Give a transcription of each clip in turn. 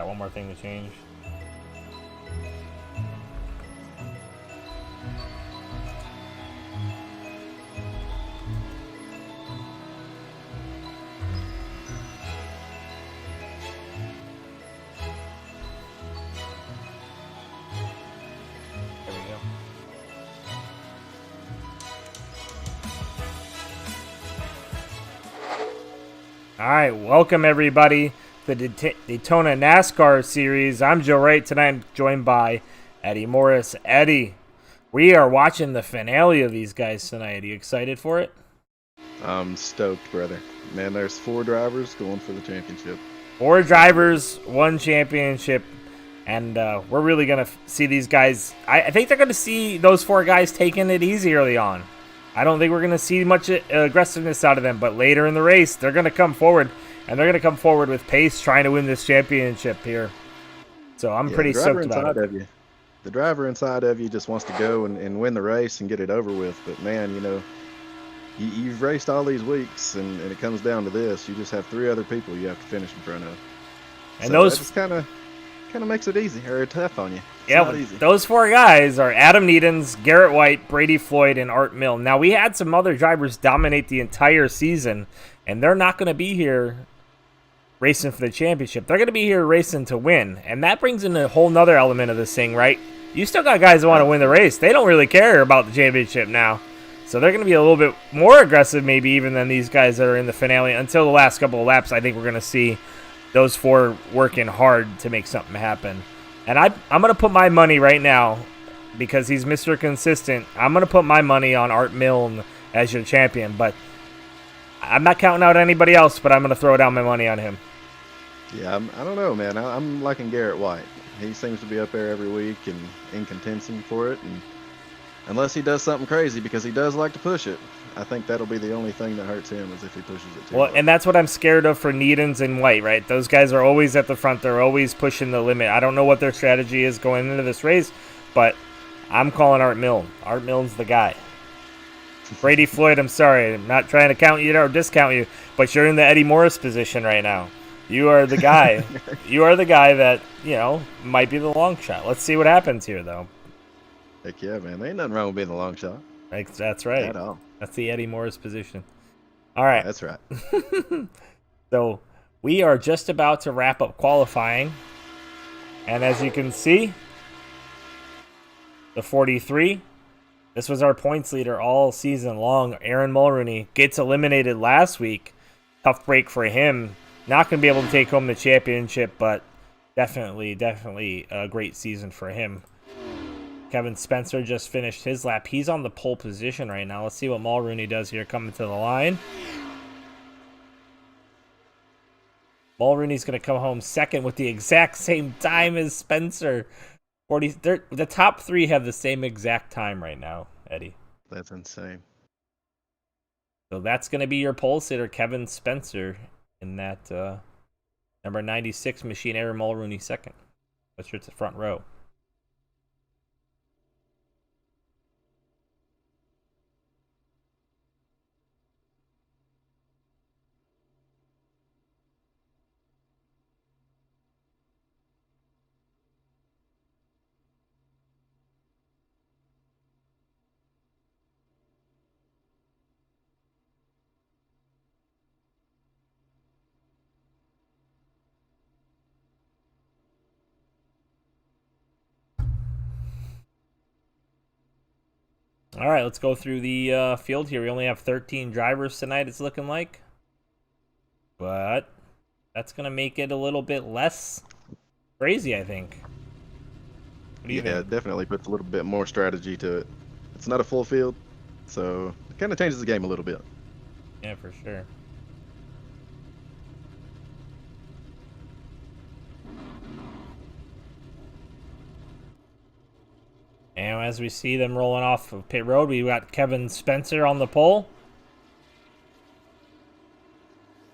one more thing to change. There we go. All right, welcome everybody to the Daytona NASCAR series. I'm Joe Wright. Tonight I'm joined by Eddie Morris. Eddie, we are watching the finale of these guys tonight. Are you excited for it? I'm stoked, brother. Man, there's 4 drivers going for the championship. 4 drivers, 1 championship, and we're really going to see these guys. I think they're going to see those 4 guys taking it easy early on. I don't think we're going to see much aggressiveness out of them, but later in the race, they're going to come forward, and they're going to come forward with pace trying to win this championship here. So I'm pretty stoked about it. The driver inside of you just wants to go and win the race and get it over with. But, man, you know, you've raced all these weeks, and it comes down to this. You just have 3 other people you have to finish in front of. And so those just kind of makes it easy or tough on you. Yeah, those 4 guys are Adam Needens, Garrett White, Brady Floyd, and Art Milne. Now, we had some other drivers dominate the entire season, and they're not going to be here racing for the championship. They're going to be here racing to win, and that brings in a whole nother element of this thing, right? You still got guys that want to win the race. They don't really care about the championship now, so they're going to be a little bit more aggressive maybe even than these guys that are in the finale. Until the last couple of laps, I think we're going to see those 4 working hard to make something happen. And I'm going to put my money right now, because he's Mr. Consistent. I'm going to put my money on Art Milne as your champion. But I'm not counting out anybody else, but I'm going to throw down my money on him. Yeah, I don't know, man. I'm liking Garrett White. He seems to be up there every week and in contention for it. And unless he does something crazy, because he does like to push it, I think that'll be the only thing that hurts him, is if he pushes it too well. hard. And that's what I'm scared of for Needens and White, right? Those guys are always at the front. They're always pushing the limit. I don't know what their strategy is going into this race, but I'm calling Art Milne. Art Milne's the guy. Brady Floyd, I'm sorry. I'm not trying to count you or discount you, but you're in the Eddie Morris position right now. You are the guy. You are the guy that, you know, might be the long shot. Let's see what happens here, though. Heck yeah, man. There ain't nothing wrong with being the long shot. That's right. At all. That's the Eddie Morris position. All right. That's right. So we are just about to wrap up qualifying. And as you can see, the 43, this was our points leader all season long. Aaron Mulrooney gets eliminated last week. Tough break for him. Not going to be able to take home the championship, but definitely a great season for him. Kevin Spencer just finished his lap. He's on the pole position right now. Let's see what Mulrooney does here coming to the line. Mulrooney's going to come home second with the exact same time as Spencer. The top 3 have the same exact time right now, Eddie. That's insane. So that's going to be your pole sitter, Kevin Spencer, in that number 96 machine. Aaron Mulrooney second. That's your front row. All right, let's go through the field here. We only have 13 drivers tonight, it's looking like. But that's going to make it a little bit less crazy, I think. What do you think? It definitely puts a little bit more strategy to it. It's not a full field, so it kind of changes the game a little bit. Yeah, for sure. And as we see them rolling off of pit road, we've got Kevin Spencer on the pole.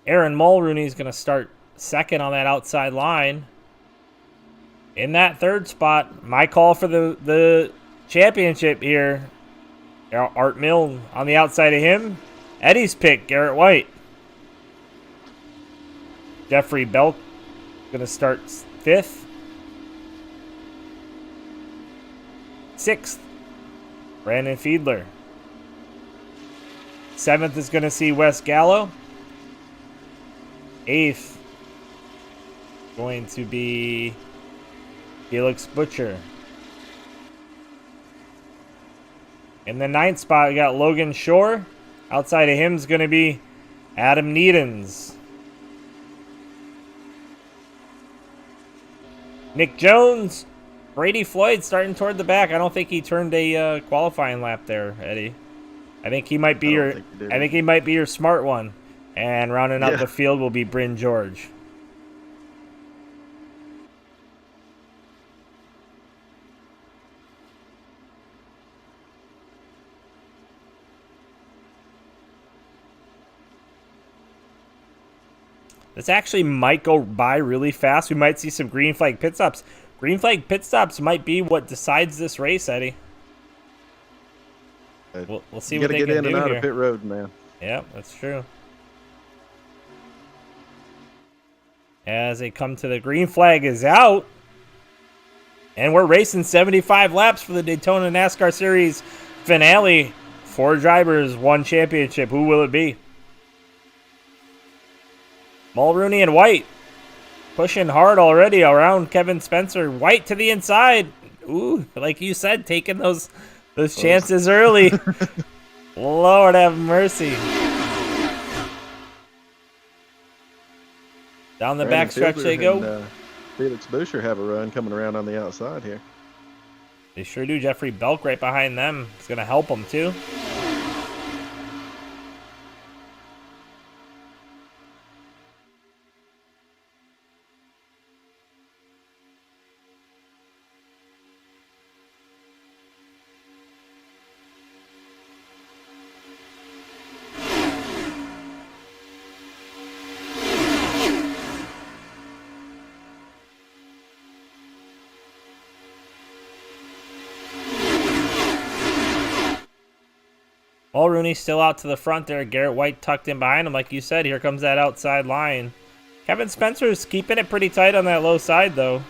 Aaron Mulrooney is going to start second on that outside line. In that third spot, my call for the championship here, Art Milne on the outside of him. Eddie's pick, Garrett White. Jeffrey Belk going to start 5th. 6th, Brandon Fiedler. 7th is going to see Wes Gallo. 8th, going to be Felix Butcher. In the 9th spot, we got Logan Shore. Outside of him is going to be Adam Needens. Nick Jones. Brady Floyd starting toward the back. I don't think he turned a qualifying lap there, Eddie. I think he might be your smart one. And rounding out the field will be Bryn George. This actually might go by really fast. We might see some green flag pit stops. Green flag pit stops might be what decides this race, Eddie. We'll see what they can do here. You gotta get in and out of pit road, man. Yeah, that's true. As they come to the green flag is out. And we're racing 75 laps for the Daytona NASCAR Series finale. 4 drivers, 1 championship. Who will it be? Mulrooney and White pushing hard already around Kevin Spencer. White to the inside. Ooh, like you said, taking those chances early. Lord have mercy. Down the backstretch they go. And, Felix Boucher have a run coming around on the outside here. They sure do. Jeffrey Belk right behind them. It's going to help them too. Mulrooney still out to the front there. Garrett White tucked in behind him. Like you said, here comes that outside line. Kevin Spencer's keeping it pretty tight on that low side, though.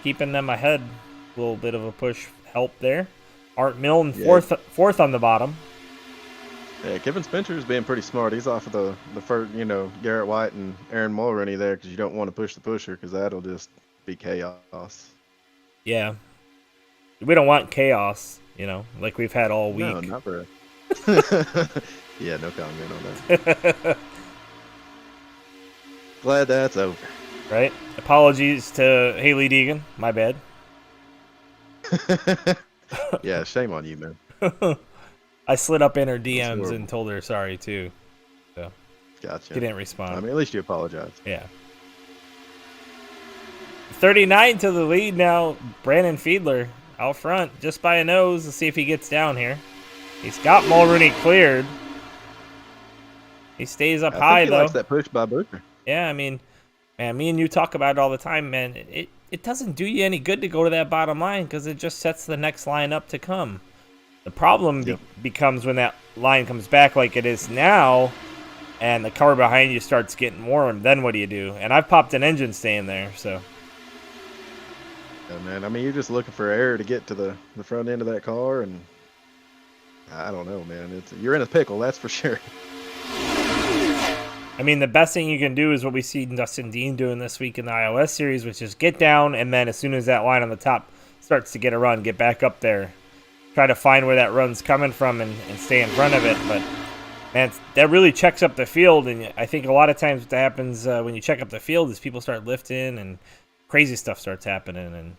Keeping them ahead. A little bit of a push help there. Art Milne fourth on the bottom. Yeah, Kevin Spencer's being pretty smart. He's off of the first, Garrett White and Aaron Mulrooney there because you don't want to push the pusher because that'll just be chaos. Yeah. We don't want chaos, like we've had all week. No, not for yeah, no comment on that. Glad that's over. Right? Apologies to Haley Deegan. My bad. Yeah, shame on you, man. I slid up in her DMs and told her sorry, too. So gotcha. She didn't respond. I mean, at least you apologized. Yeah. 39 to the lead now. Brandon Fiedler out front just by a nose. Let's see if he gets down here. He's got Mulrooney cleared. He stays up high, though. He likes that push by Booker. Yeah, I mean, man, me and you talk about it all the time, man. It doesn't do you any good to go to that bottom line because it just sets the next line up to come. The problem becomes when that line comes back like it is now and the car behind you starts getting warm. Then what do you do? And I've popped an engine staying there, so. Yeah, man. I mean, you're just looking for air to get to the front end of that car, and I don't know, man. You're in a pickle, that's for sure. I mean, the best thing you can do is what we see Dustin Dean doing this week in the iOS series, which is get down, and then as soon as that line on the top starts to get a run, get back up there. Try to find where that run's coming from and stay in front of it. But, man, that really checks up the field, and I think a lot of times what happens when you check up the field is people start lifting and crazy stuff starts happening. And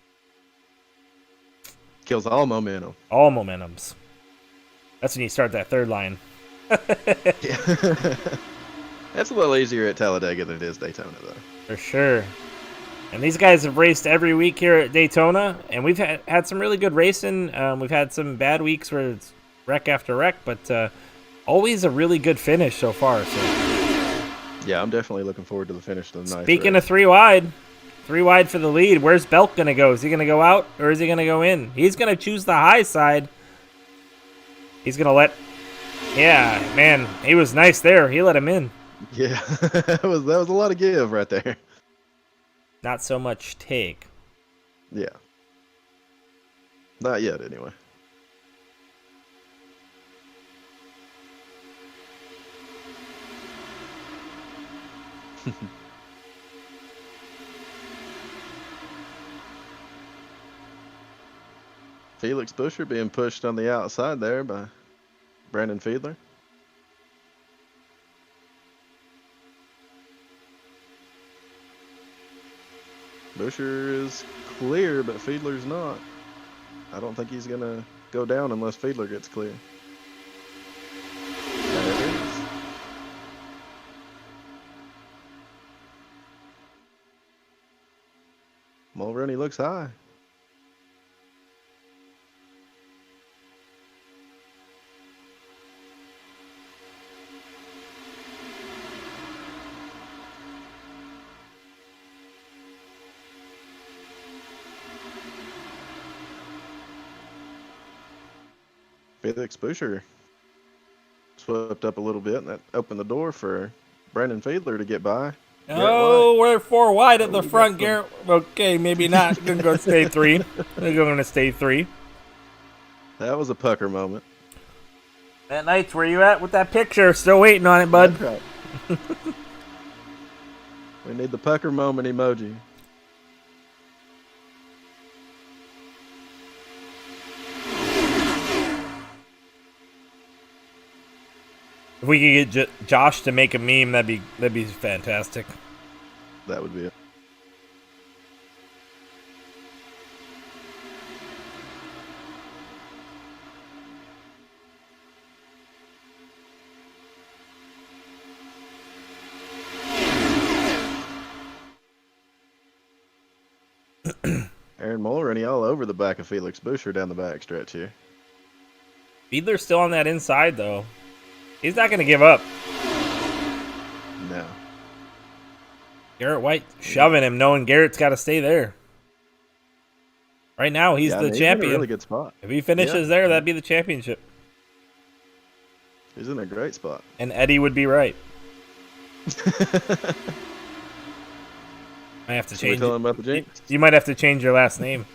kills all momentum. All momentums. That's when you start that third line. Yeah. That's a little easier at Talladega than it is Daytona, though. For sure. And these guys have raced every week here at Daytona, and we've had some really good racing. We've had some bad weeks where it's wreck after wreck, but always a really good finish so far. So. Yeah, I'm definitely looking forward to the finish of the night. Speaking of 3 wide for the lead. Where's Belk going to go? Is he going to go out, or is he going to go in? He's going to choose the high side. He's going to let... Yeah, man, he was nice there. He let him in. Yeah, that was a lot of give right there. not so much take. Yeah. Not yet, anyway. Felix Busher being pushed on the outside there by Brandon Fiedler. Busher is clear, but Fiedler's not. I don't think he's going to go down unless Fiedler gets clear. There it is. Mulroney looks high. Felix Busher swept up a little bit, and that opened the door for Brandon Fiedler to get by. Oh, we're 4 wide at the front, Garrett. Okay, maybe not. Gonna go stay 3. They're going to stay 3. That was a pucker moment. That Knights, where you at with that picture? Still waiting on it, bud. That's right. We need the pucker moment emoji. If we could get Josh to make a meme, that'd be fantastic. That would be it. Aaron Mulroney all over the back of Felix Busher down the back stretch here. Fiedler's still on that inside, though. He's not going to give up. No. Garrett White shoving him, knowing Garrett's got to stay there. Right now, he's the champion. He's in a really good spot. If he finishes there, that'd be the championship. He's in a great spot. And Eddie would be right. I have to change. Tell him about the jinx. You might have to change your last name.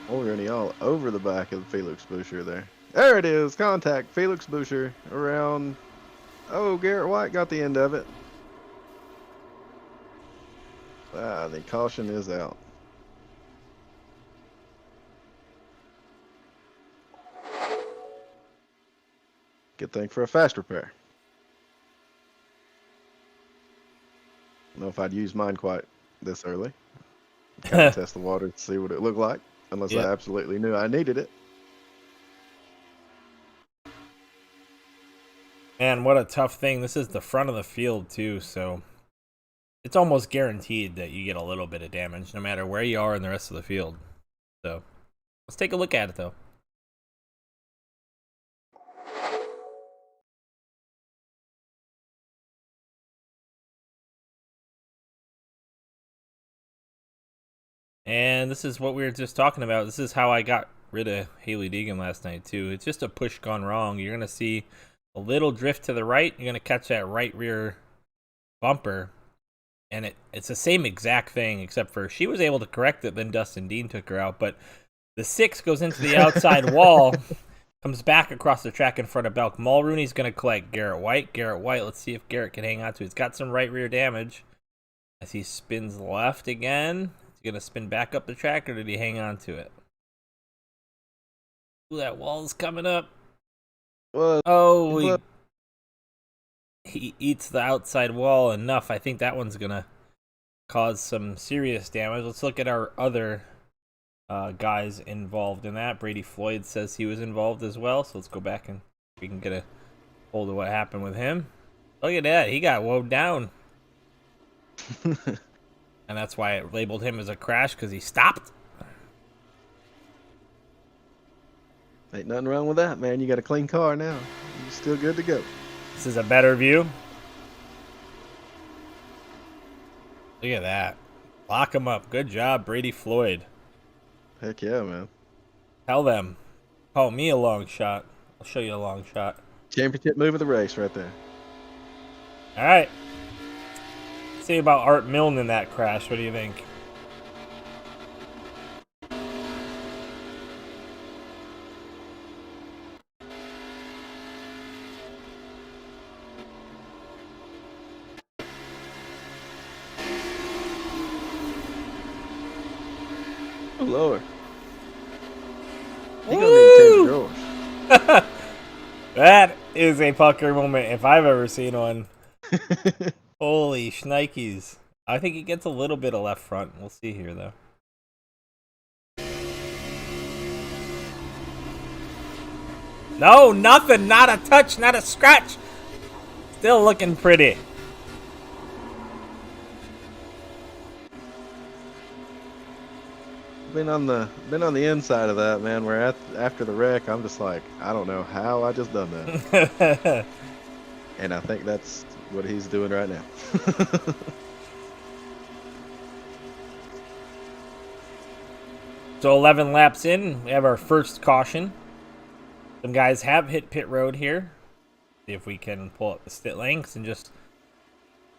Mulroney all over the back of Felix Busher there. There it is. Contact. Felix Busher around. Oh, Garrett White got the end of it. The caution is out. Good thing for a fast repair. I don't know if I'd use mine quite this early. Kind of test the water to see what it looked like, unless I absolutely knew I needed it. Man, what a tough thing. This is the front of the field, too, so it's almost guaranteed that you get a little bit of damage, no matter where you are in the rest of the field. So let's take a look at it, though. And this is what we were just talking about. This is how I got rid of Hailie Deegan last night, too. It's just a push gone wrong. You're going to see a little drift to the right. You're going to catch that right rear bumper. And it's the same exact thing, except for she was able to correct it, then Dustin Dean took her out. But the 6 goes into the outside wall, comes back across the track in front of Belk. Mulroney's going to collect Garrett White. Garrett White, let's see if Garrett can hang on to it. He's got some right rear damage as he spins left again. Is he going to spin back up the track, or did he hang on to it? Ooh, that wall's coming up. What? Oh, he eats the outside wall enough. I think that one's going to cause some serious damage. Let's look at our other guys involved in that. Brady Floyd says he was involved as well, so let's go back and we can get a hold of what happened with him. Look at that. He got woed down. And that's why it labeled him as a crash, because he stopped. Ain't nothing wrong with that, man. You got a clean car now. You're still good to go. This is a better view. Look at that. Lock him up. Good job, Brady Floyd. Heck yeah, man. Tell them. Call me a long shot. I'll show you a long shot. Championship move of the race right there. All right. Let's see about Art Milne in that crash. What do you think? Oh, Lord. He gonna need to change the drawers. That is a pucker moment if I've ever seen one. Holy shnikes. I think he gets a little bit of left front. We'll see here, though. No, nothing. Not a touch, not a scratch. Still looking pretty. Been on the inside of that, man. Where after the wreck, I'm just like, I don't know how I just done that. And I think that's what he's doing right now. So 11 laps in, we have our first caution. Some guys have hit pit road here. See if we can pull up the stint lengths and just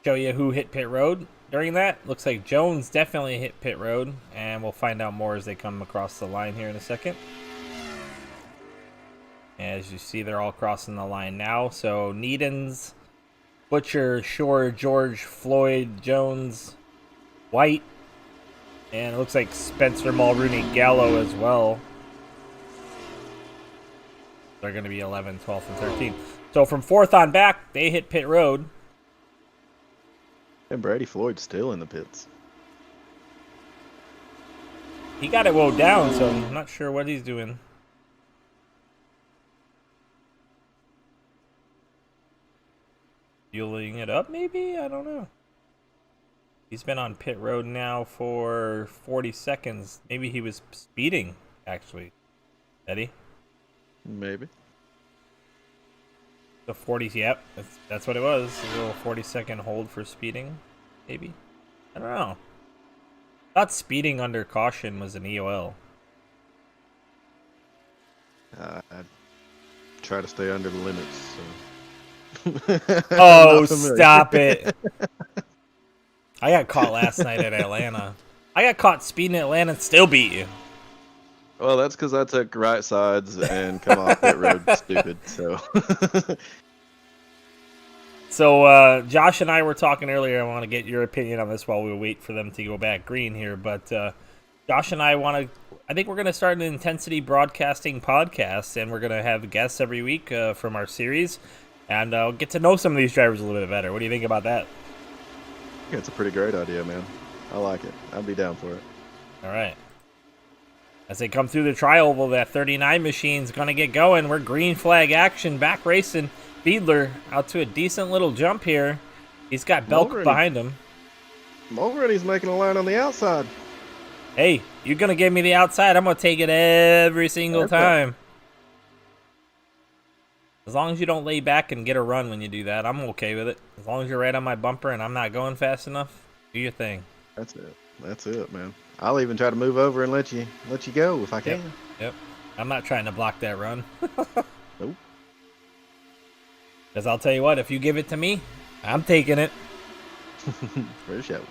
show you who hit pit road during that. Looks like Jones definitely hit pit road, and we'll find out more as they come across the line here in a second. As you see, they're all crossing the line now. So Needens, Butcher, Shore, George, Floyd, Jones, White, and it looks like Spencer, Mulrooney, Gallo as well. They're going to be 11, 12, and 13. So from 4th on back, they hit pit road. And Brady Floyd's still in the pits. He got it woed down, so I'm not sure what he's doing. Fueling it up, maybe? I don't know. He's been on pit road now for 40 seconds. Maybe he was speeding, actually. Eddie? Maybe. The 40s, yep. That's what it was. A little 40-second hold for speeding, maybe. I don't know. I thought speeding under caution was an EOL. I try to stay under the limits. So. Oh, stop it. I got caught last night at Atlanta. I got caught speeding at Atlanta and still beat you. Well, that's because I took right sides and come off pit road stupid. So. So Josh and I were talking earlier. I want to get your opinion on this while we wait for them to go back green here. But Josh and I I think we're going to start an Intensity Broadcasting podcast, and we're going to have guests every week from our series, and get to know some of these drivers a little bit better. What do you think about that? Yeah, it's a pretty great idea, man. I like it. I'd be down for it. All right. As they come through the tri-oval, that 39 machine's going to get going. We're green flag action, back racing. Fiedler out to a decent little jump here. He's got Belk behind him. Mulrooney's making a line on the outside. Hey, you're going to give me the outside. I'm going to take it every single time. As long as you don't lay back and get a run when you do that, I'm okay with it. As long as you're right on my bumper and I'm not going fast enough, do your thing. That's it. That's it, man. I'll even try to move over and let you go if I can. Yep. I'm not trying to block that run. Nope. Because I'll tell you what, if you give it to me, I'm taking it. For sure.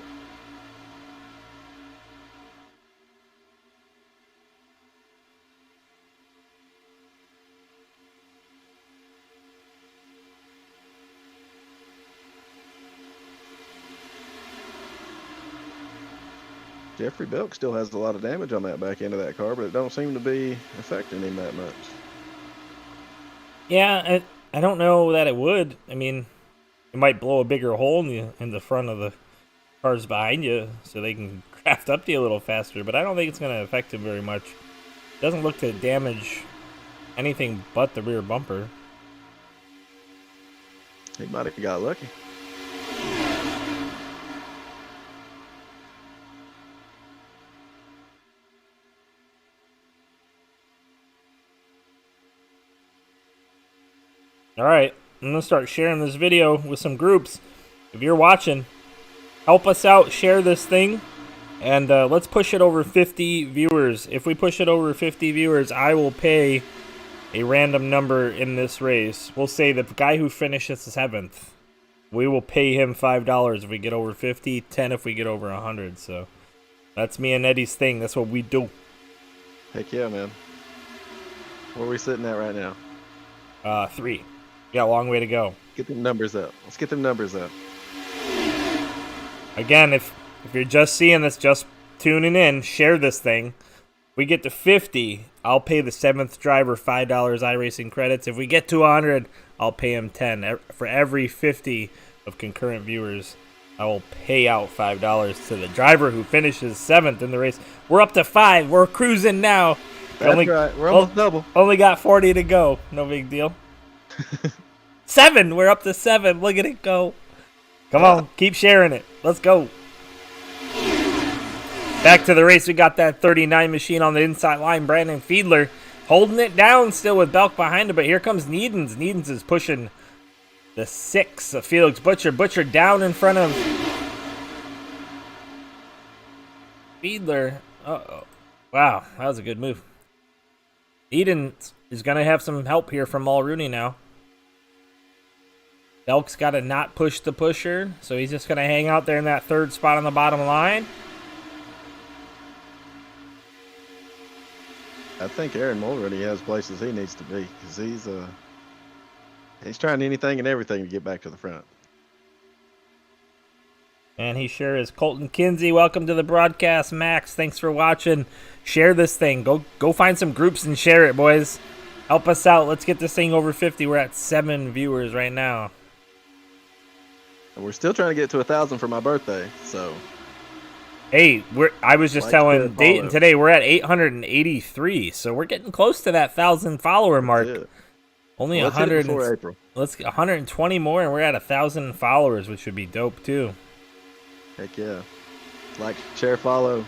Jeffrey Belk still has a lot of damage on that back end of that car, but it don't seem to be affecting him that much. Yeah, I don't know that it would. I mean, it might blow a bigger hole in the front of the cars behind you so they can craft up to you a little faster, but I don't think it's going to affect him very much. It doesn't look to damage anything but the rear bumper. He might have got lucky. All right, I'm going to start sharing this video with some groups. If you're watching, help us out, share this thing, and let's push it over 50 viewers. If we push it over 50 viewers, I will pay a random number in this race. We'll say the guy who finishes 7th. We will pay him $5 if we get over 50, 10 if we get over 100. So that's me and Eddie's thing. That's what we do. Heck yeah, man. Where are we sitting at right now? 3. We got a long way to go. Get them numbers up. Let's get them numbers up. Again, if you're just seeing this, just tuning in, share this thing. We get to 50, I'll pay the 7th driver $5 iRacing credits. If we get to 100, I'll pay him 10. For every 50 of concurrent viewers, I will pay out $5 to the driver who finishes 7th in the race. We're up to 5. We're cruising now. That's right. We're almost double. Only got 40 to go. No big deal. 7. We're up to 7. Look at it go. Come on. Keep sharing it. Let's go. Back to the race. We got that 39 machine on the inside line. Brandon Fiedler holding it down still with Belk behind him. But here comes Needens. Needens is pushing the 6 of Felix Butcher. Butcher down in front of Fiedler. Uh-oh. Wow. That was a good move. Eden is going to have some help here from Mulrooney now. Belk's got to not push the pusher, so he's just going to hang out there in that 3rd spot on the bottom line. I think Aaron Mulrooney has places he needs to be because he's trying anything and everything to get back to the front. And he sure is. Colton Kinsey, welcome to the broadcast. Max, thanks for watching. Share this thing. Go find some groups and share it, boys. Help us out. Let's get this thing over 50. We're at 7 viewers right now. And we're still trying to get to 1,000 for my birthday, so. Hey, I was just telling Dayton today we're at 883, so we're getting close to that 1,000 follower mark. Yeah. Only 100. Let's get 120 more, and we're at 1,000 followers, which would be dope too. Heck yeah! Like, share, follow.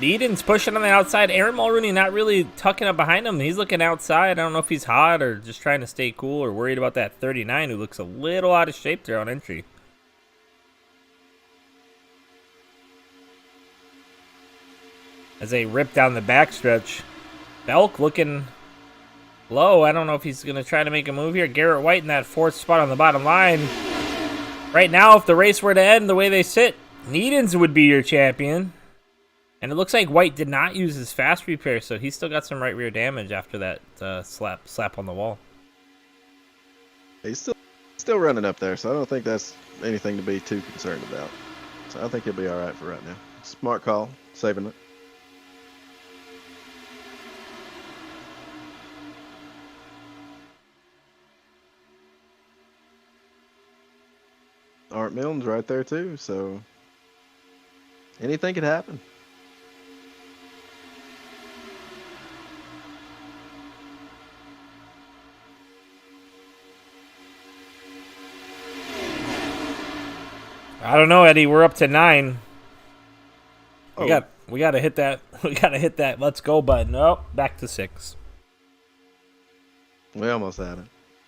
Eden's pushing on the outside. Aaron Mulrooney not really tucking up behind him. He's looking outside. I don't know if he's hot or just trying to stay cool or worried about that 39 who looks a little out of shape there on entry. As they rip down the backstretch. Belk looking low. I don't know if he's going to try to make a move here. Garrett White in that 4th spot on the bottom line. Right now, if the race were to end the way they sit, Needens would be your champion. And it looks like White did not use his fast repair, so he's still got some right rear damage after that slap on the wall. He's still running up there, so I don't think that's anything to be too concerned about. So I think he'll be all right for right now. Smart call, saving it. Art Milne's right there too, so anything could happen. I don't know, Eddie. We're up to 9. Oh. We got to hit that. We got to hit that let's go button. Oh, back to 6. We almost had it.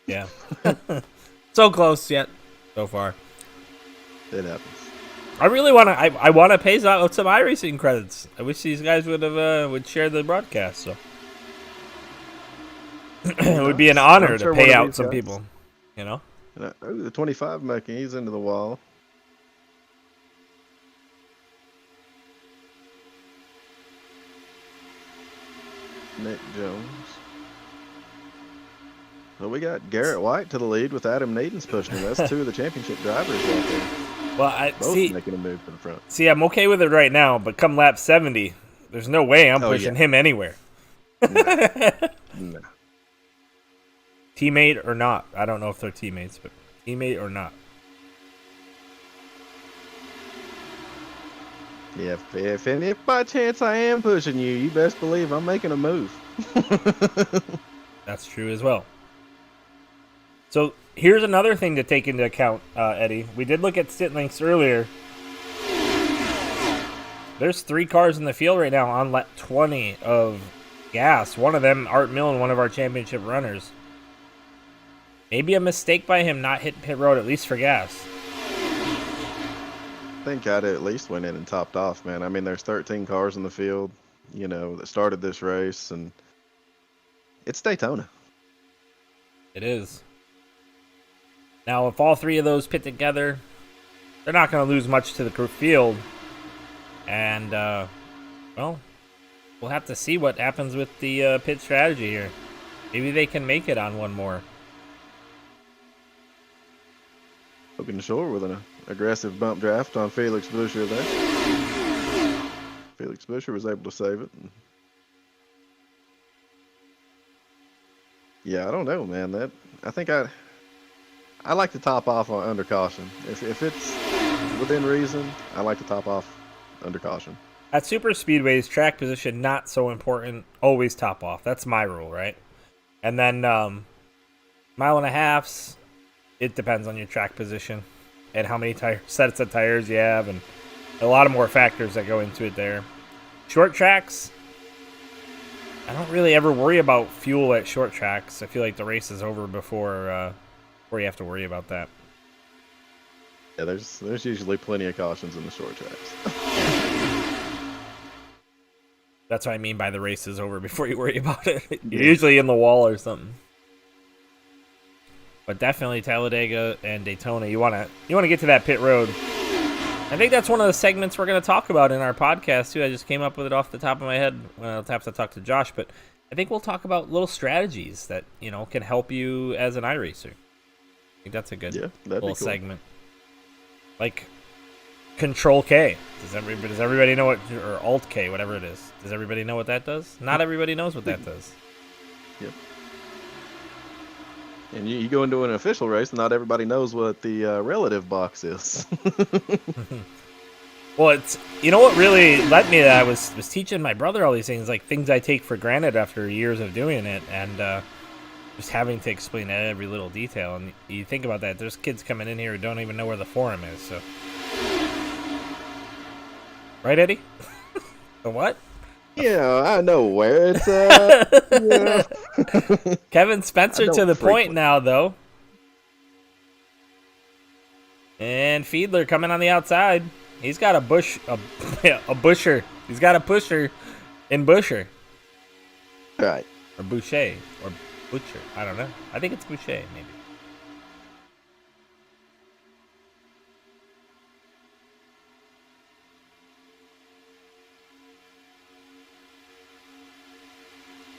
Yeah. So close yet so far. It happens. I really want to. I want to pay out some iRacing credits. I wish these guys would share the broadcast. So it would be an honor to pay out some people. You know. The 25 making. He's into the wall. Nick Jones. So we got Garrett White to the lead with Adam Needens pushing him. That's 2 of the championship drivers right there. Well, Both making a move to the front. See, I'm okay with it right now, but come lap 70, there's no way I'm pushing him anywhere. No. Teammate or not. I don't know if they're teammates, but teammate or not. Yeah, if by chance I am pushing you, you best believe I'm making a move. That's true as well. So here's another thing to take into account, Eddie. We did look at stint lengths earlier. There's 3 cars in the field right now on lap 20 of gas. One of them, Art Milne, one of our championship runners. Maybe a mistake by him not hitting pit road, at least for gas. I think I'd at least went in and topped off, man. I mean, there's 13 cars in the field, that started this race, and it's Daytona. It is. Now, if all three of those pit together, they're not going to lose much to the field. And, well, we'll have to see what happens with the pit strategy here. Maybe they can make it on one more. Looking shore with an aggressive bump draft on Felix Buscher there. Felix Buscher was able to save it. Yeah, I don't know, man. I think I like to top off on under caution. If it's within reason, I like to top off under caution. At super speedways, track position not so important. Always top off. That's my rule, right? And then mile and a halfs, it depends on your track position and how many sets of tires you have, and a lot of more factors that go into it there. Short tracks, I don't really ever worry about fuel at short tracks. I feel like the race is over before you have to worry about that. Yeah, there's usually plenty of cautions in the short tracks. That's what I mean by the race is over before you worry about it. You're usually in the wall or something. But definitely Talladega and Daytona, you want to get to that pit road. I think that's one of the segments we're going to talk about in our podcast too. I just came up with it off the top of my head. I'll have to talk to Josh, but I think we'll talk about little strategies that can help you as an iRacer. I think that's a good little segment. Like Control K. Does everybody know what, or Alt K, whatever it is? Does everybody know what that does? Not everybody knows what that does. Yep. And you go into an official race, and not everybody knows what the relative box is. Well, it's what really led me to that was teaching my brother all these things, like things I take for granted after years of doing it, and just having to explain every little detail. And you think about that, there's kids coming in here who don't even know where the forum is. So, right, Eddie? The what? Yeah, I know where it's at. Yeah. Kevin Spencer to the point now, though. And Fiedler coming on the outside. He's got a busher. He's got a pusher in Busher. Right. Or Boucher. Or Butcher. I don't know. I think it's Boucher, maybe.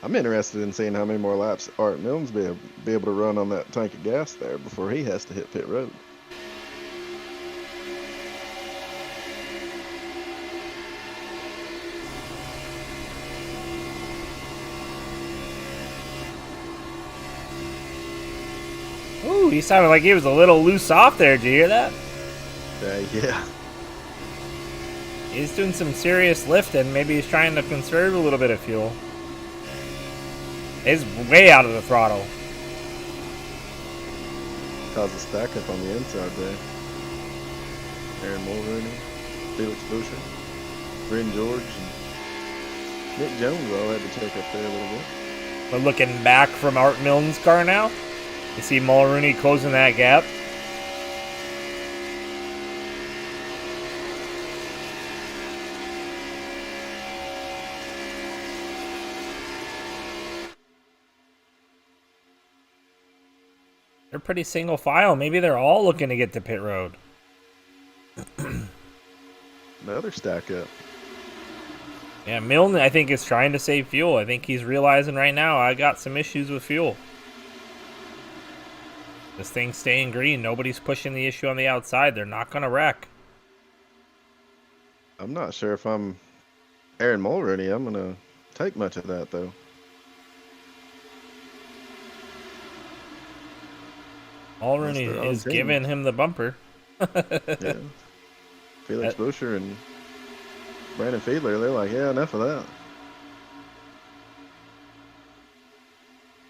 I'm interested in seeing how many more laps Art Milne's be able to run on that tank of gas there before he has to hit pit road. Ooh, he sounded like he was a little loose off there. Did you hear that? Yeah. He's doing some serious lifting. Maybe he's trying to conserve a little bit of fuel. He's way out of the throttle. Caused a stack up on the inside there. Aaron Mulrooney, Felix Buscher, Bryn George, and Nick Jones all had to check up there a little bit. We're looking back from Art Milne's car now. You see Mulrooney closing that gap. They're pretty single file. Maybe they're all looking to get to pit road. The other stack up. Yeah, Milne, I think, is trying to save fuel. I think he's realizing right now, I got some issues with fuel. This thing's staying green. Nobody's pushing the issue on the outside. They're not going to wreck. I'm not sure if I'm Aaron Mulrooney. I'm going to take much of that, though. Mulrooney is giving him the bumper. Yeah. Felix Buscher and Brandon Fiedler, they're like, yeah, enough of that.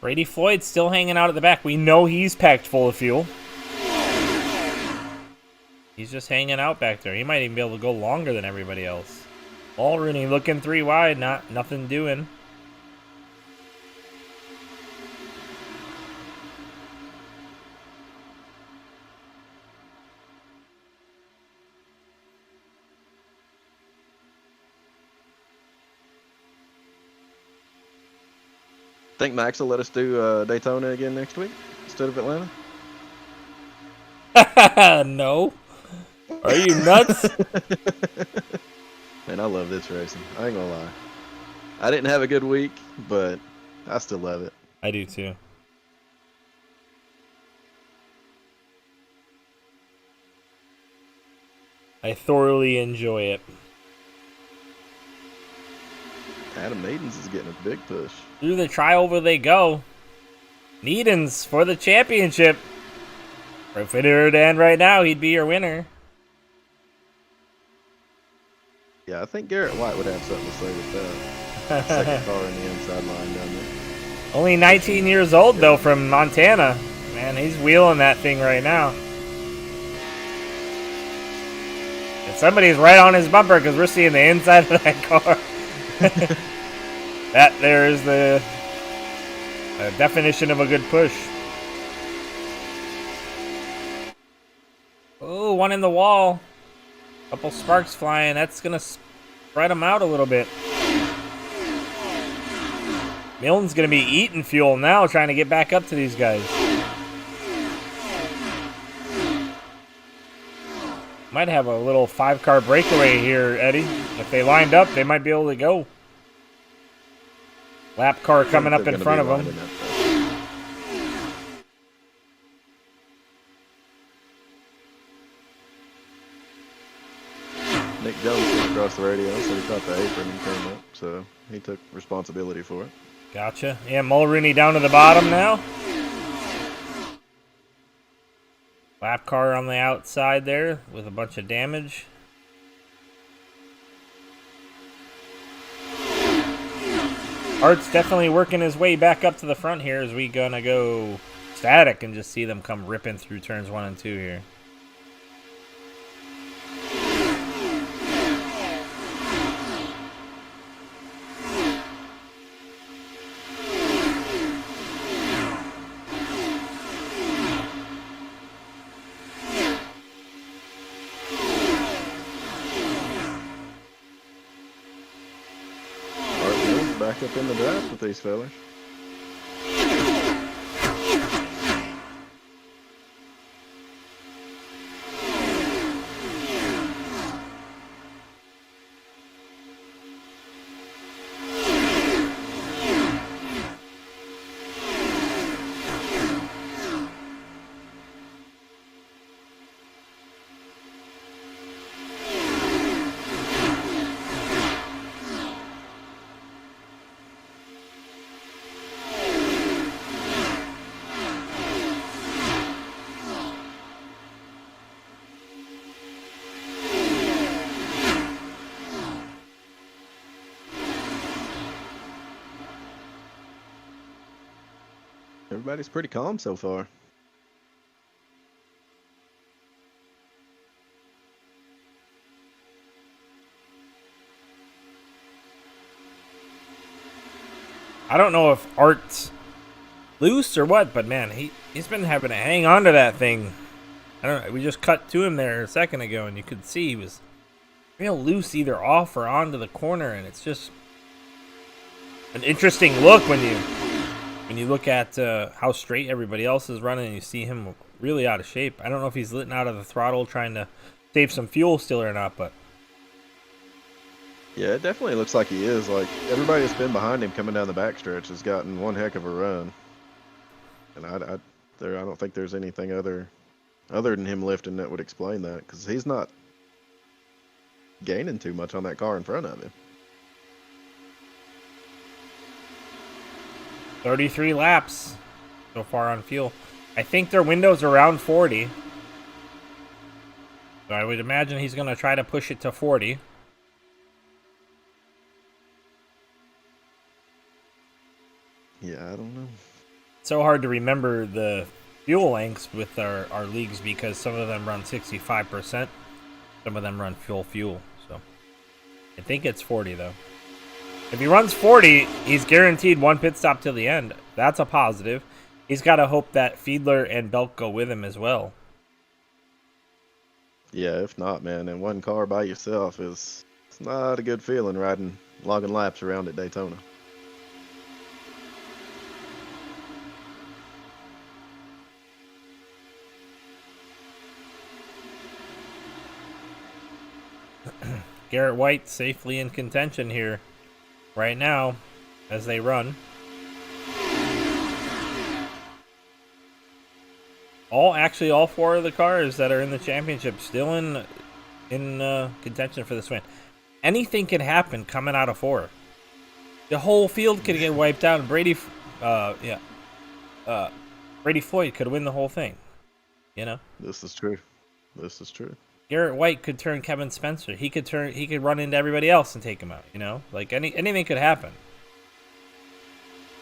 Brady Floyd's still hanging out at the back. We know he's packed full of fuel. He's just hanging out back there. He might even be able to go longer than everybody else. Mulrooney looking 3 wide, nothing doing. Think Max will let us do Daytona again next week instead of Atlanta? No. Are you nuts? Man, I love this racing. I ain't gonna lie. I didn't have a good week, but I still love it. I do too. I thoroughly enjoy it. Adam Needens is getting a big push. Through the trioval they go. Needens for the championship. If it were to end right now, he'd be your winner. Yeah, I think Garrett White would have something to say with that. Second car in the inside line down there. Only 19 years old, though, from Montana. Man, he's wheeling that thing right now. And somebody's right on his bumper because we're seeing the inside of that car. That there's the definition of a good push. Oh, one in the wall. Couple sparks flying. That's going to spread them out a little bit. Milton's going to be eating fuel now, trying to get back up to these guys. Might have a little 5-car breakaway here, Eddie. If they lined up, they might be able to go. Lap car coming up in front of them. Nick Jones came across the radio, so he caught the apron and came up, so he took responsibility for it. Gotcha. Yeah, Mulrooney down to the bottom now. Lap car on the outside there with a bunch of damage. Art's definitely working his way back up to the front here as we gonna go static and just see them come ripping through turns 1 and 2 here. Back up in the draft with these fellas. Everybody's pretty calm so far. I don't know if Art's loose or what, but man, he's been having to hang on to that thing. I don't know. We just cut to him there a second ago, and you could see he was real loose, either off or onto the corner, and it's just an interesting look when you look at how straight everybody else is running, and you see him really out of shape. I don't know if he's letting out of the throttle trying to save some fuel still or not, but yeah, it definitely looks like he is. Like everybody that's been behind him coming down the backstretch has gotten one heck of a run, and I don't think there's anything other than him lifting that would explain that, because he's not gaining too much on that car in front of him. 33 laps so far on fuel. I think their window's around 40. So I would imagine he's going to try to push it to 40. Yeah, I don't know. It's so hard to remember the fuel lengths with our leagues because some of them run 65%. Some of them run full fuel. So I think it's 40 though. If he runs 40, he's guaranteed one pit stop till the end. That's a positive. He's got to hope that Fiedler and Belk go with him as well. Yeah, if not, man, in one car by yourself it's not a good feeling riding logging laps around at Daytona. Garrett White safely in contention here right now as they run. All four of the cars that are in the championship still in contention for this win. Anything can happen coming out of 4. The whole field could get wiped out, and Brady Floyd could win the whole thing. You know. This is true. This is true. Garrett White could turn Kevin Spencer. He could run into everybody else and take him out. You know, like anything could happen.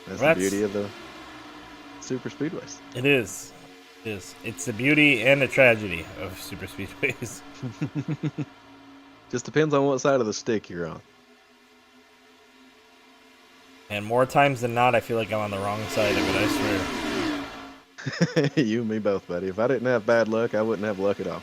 That's the beauty of the super speedways. It is. It is. It's the beauty and the tragedy of super speedways. Just depends on what side of the stick you're on. And more times than not, I feel like I'm on the wrong side of it, I swear. You and me both, buddy. If I didn't have bad luck, I wouldn't have luck at all.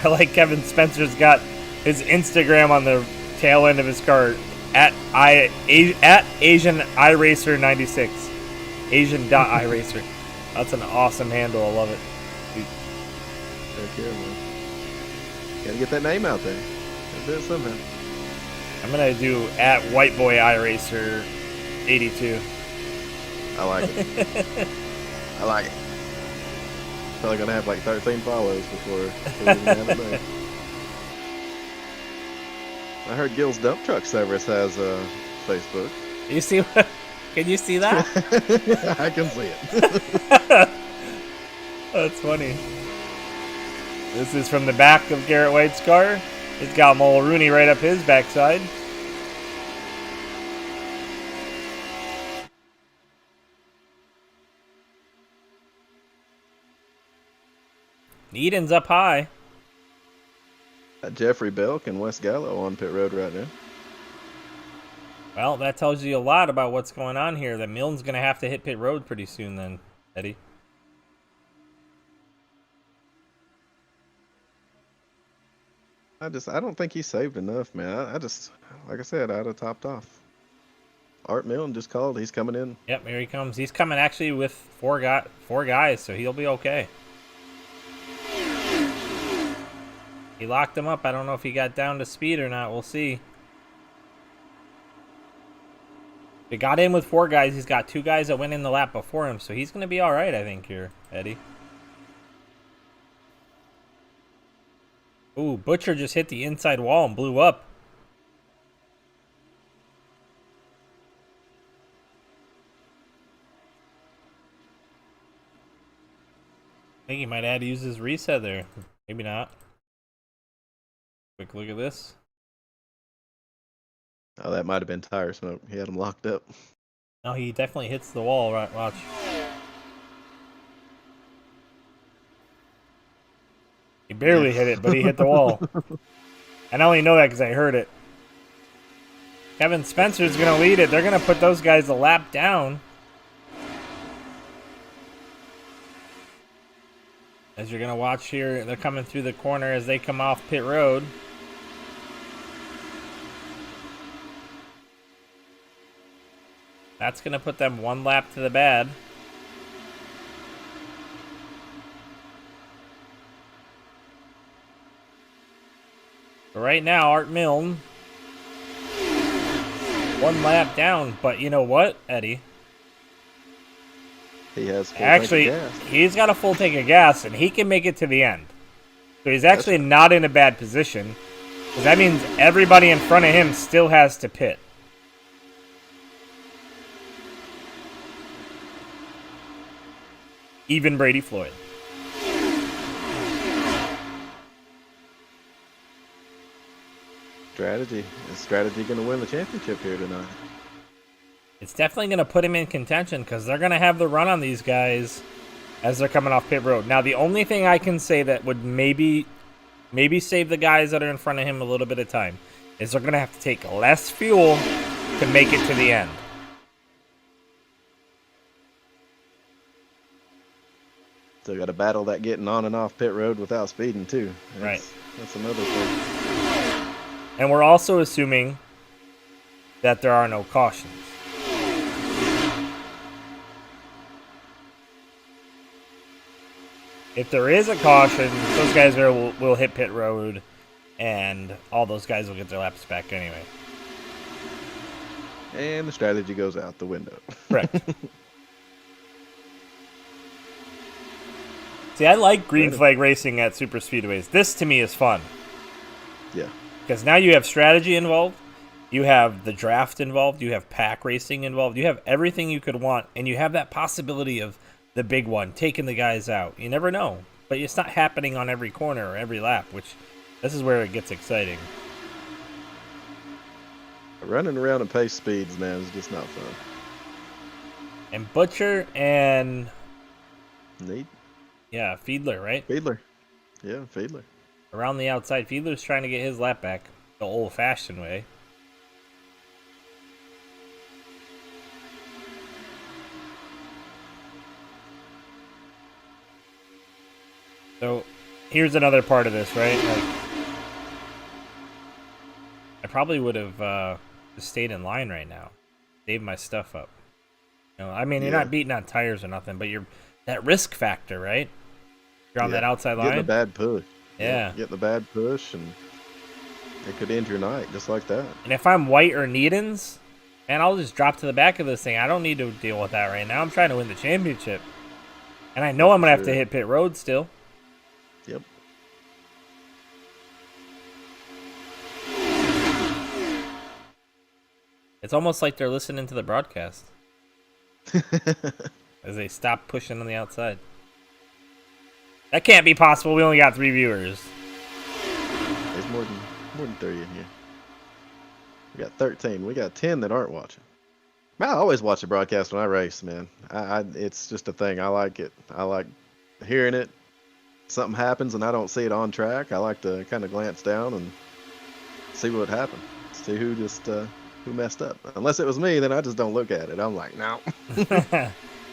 I like Kevin Spencer's got his Instagram on the tail end of his car at Asian iRacer 96. Asian.iRacer. That's an awesome handle. I love it. Heck yeah, man. Gotta get that name out there. Gotta do it somehow. I'm gonna do at White Boy iRacer 82. I like it. I like it. Probably gonna have like 13 follows before we even have it there. I heard Gil's Dump Truck Service has a Facebook. You see? Can you see that? I can see it. That's funny. This is from the back of Garrett White's car. He's got Mulrooney right up his backside. Eden's up high. Jeffrey Belk and Wes Gallo on pit road right now. Well, that tells you a lot about what's going on here. That Milne's going to have to hit pit road pretty soon then, Eddie. I don't think he saved enough, man. I just, like I said, I'd have topped off. Art Milne just called. He's coming in. Yep, here he comes. He's coming actually with four guys, so he'll be okay. He locked him up. I don't know if he got down to speed or not. We'll see. He got in with 4 guys. He's got 2 guys that went in the lap before him, so he's going to be all right, I think, here, Eddie. Ooh, Butcher just hit the inside wall and blew up. I think he might have had to use his reset there. Maybe not. Quick look at this. Oh, that might have been tire smoke. He had him locked up. No, he definitely hits the wall. Right, watch. He barely hit it, but he hit the wall. And I only know that because I heard it. Kevin Spencer's going to lead it. They're going to put those guys a lap down. As you're going to watch here, they're coming through the corner as they come off pit road. That's going to put them 1 lap to the bad. But right now, Art Milne, 1 lap down. But you know what, Eddie? He has full actually, tank of gas. He's got a full tank of gas, and he can make it to the end. So he's actually not in a bad position. Because that means everybody in front of him still has to pit. Even Brady Floyd. Strategy. Is strategy going to win the championship here tonight? It's definitely going to put him in contention because they're going to have the run on these guys as they're coming off pit road. Now, the only thing I can say that would maybe save the guys that are in front of him a little bit of time is they're going to have to take less fuel to make it to the end. Still got to battle that getting on and off pit road without speeding too. Right. That's another thing. And we're also assuming that there are no cautions. If there is a caution, those guys will hit pit road, and all those guys will get their laps back anyway. And the strategy goes out the window. Correct. See, I like green flag racing at super speedways. This, to me, is fun. Yeah. Because now you have strategy involved, you have the draft involved, you have pack racing involved, you have everything you could want, and you have that possibility of the big one, taking the guys out. You never know. But it's not happening on every corner or every lap, which this is where it gets exciting. Running around at pace speeds, man, is just not fun. And Butcher and... Neat. Yeah, Fiedler, right? Fiedler. Yeah, Fiedler. Around the outside. Fiedler's trying to get his lap back the old-fashioned way. So, here's another part of this, right? Like, I probably would have just stayed in line right now. Saved my stuff up. You know, I mean, you're not beating on tires or nothing, but you're that risk factor, right? You're on that outside line. Getting a bad push. Yeah. Getting a bad push, and it could end your night just like that. And if I'm White or Needens, man, I'll just drop to the back of this thing. I don't need to deal with that right now. I'm trying to win the championship. And I know I'm going to have to hit pit road still. Yep. It's almost like they're listening to the broadcast. As they stop pushing on the outside. That can't be possible. We only got 3 viewers. There's more than 30 in here. We got 13. We got 10 that aren't watching. Man, I always watch the broadcast when I race, man. It's just a thing. I like it. I like hearing it. Something happens and I don't see it on track. I like to kind of glance down and see what happened. See who messed up. Unless it was me, then I just don't look at it. I'm like, no.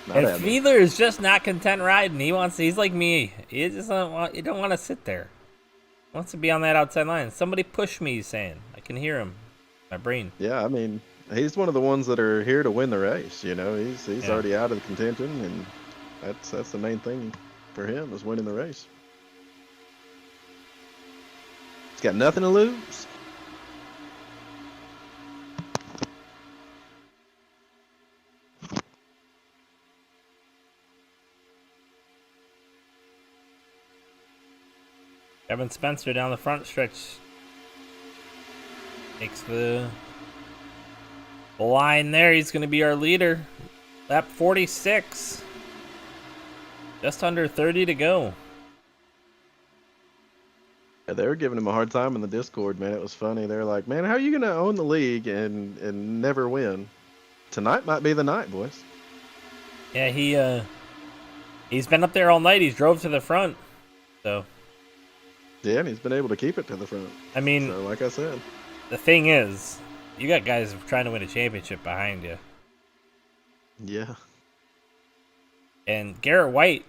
And Fiedler is just not content riding. He's like me. He just don't want to sit there. He wants to be on that outside line. Somebody push me, he's saying. I can hear him. My brain. Yeah, I mean, he's one of the ones that are here to win the race. You know, he's already out of the contention, and that's the main thing for him is winning the race. He's got nothing to lose. Evan Spencer down the front stretch. Takes the line there. He's going to be our leader. Lap 46. Just under 30 to go. Yeah, they were giving him a hard time in the Discord, man. It was funny. They're like, man, how are you going to own the league and never win? Tonight might be the night, boys. Yeah, he's been up there all night. He's drove to the front. So... Yeah, and he's been able to keep it to the front. I mean, so, like I said, the thing is, you got guys trying to win a championship behind you. Yeah. And Garrett White,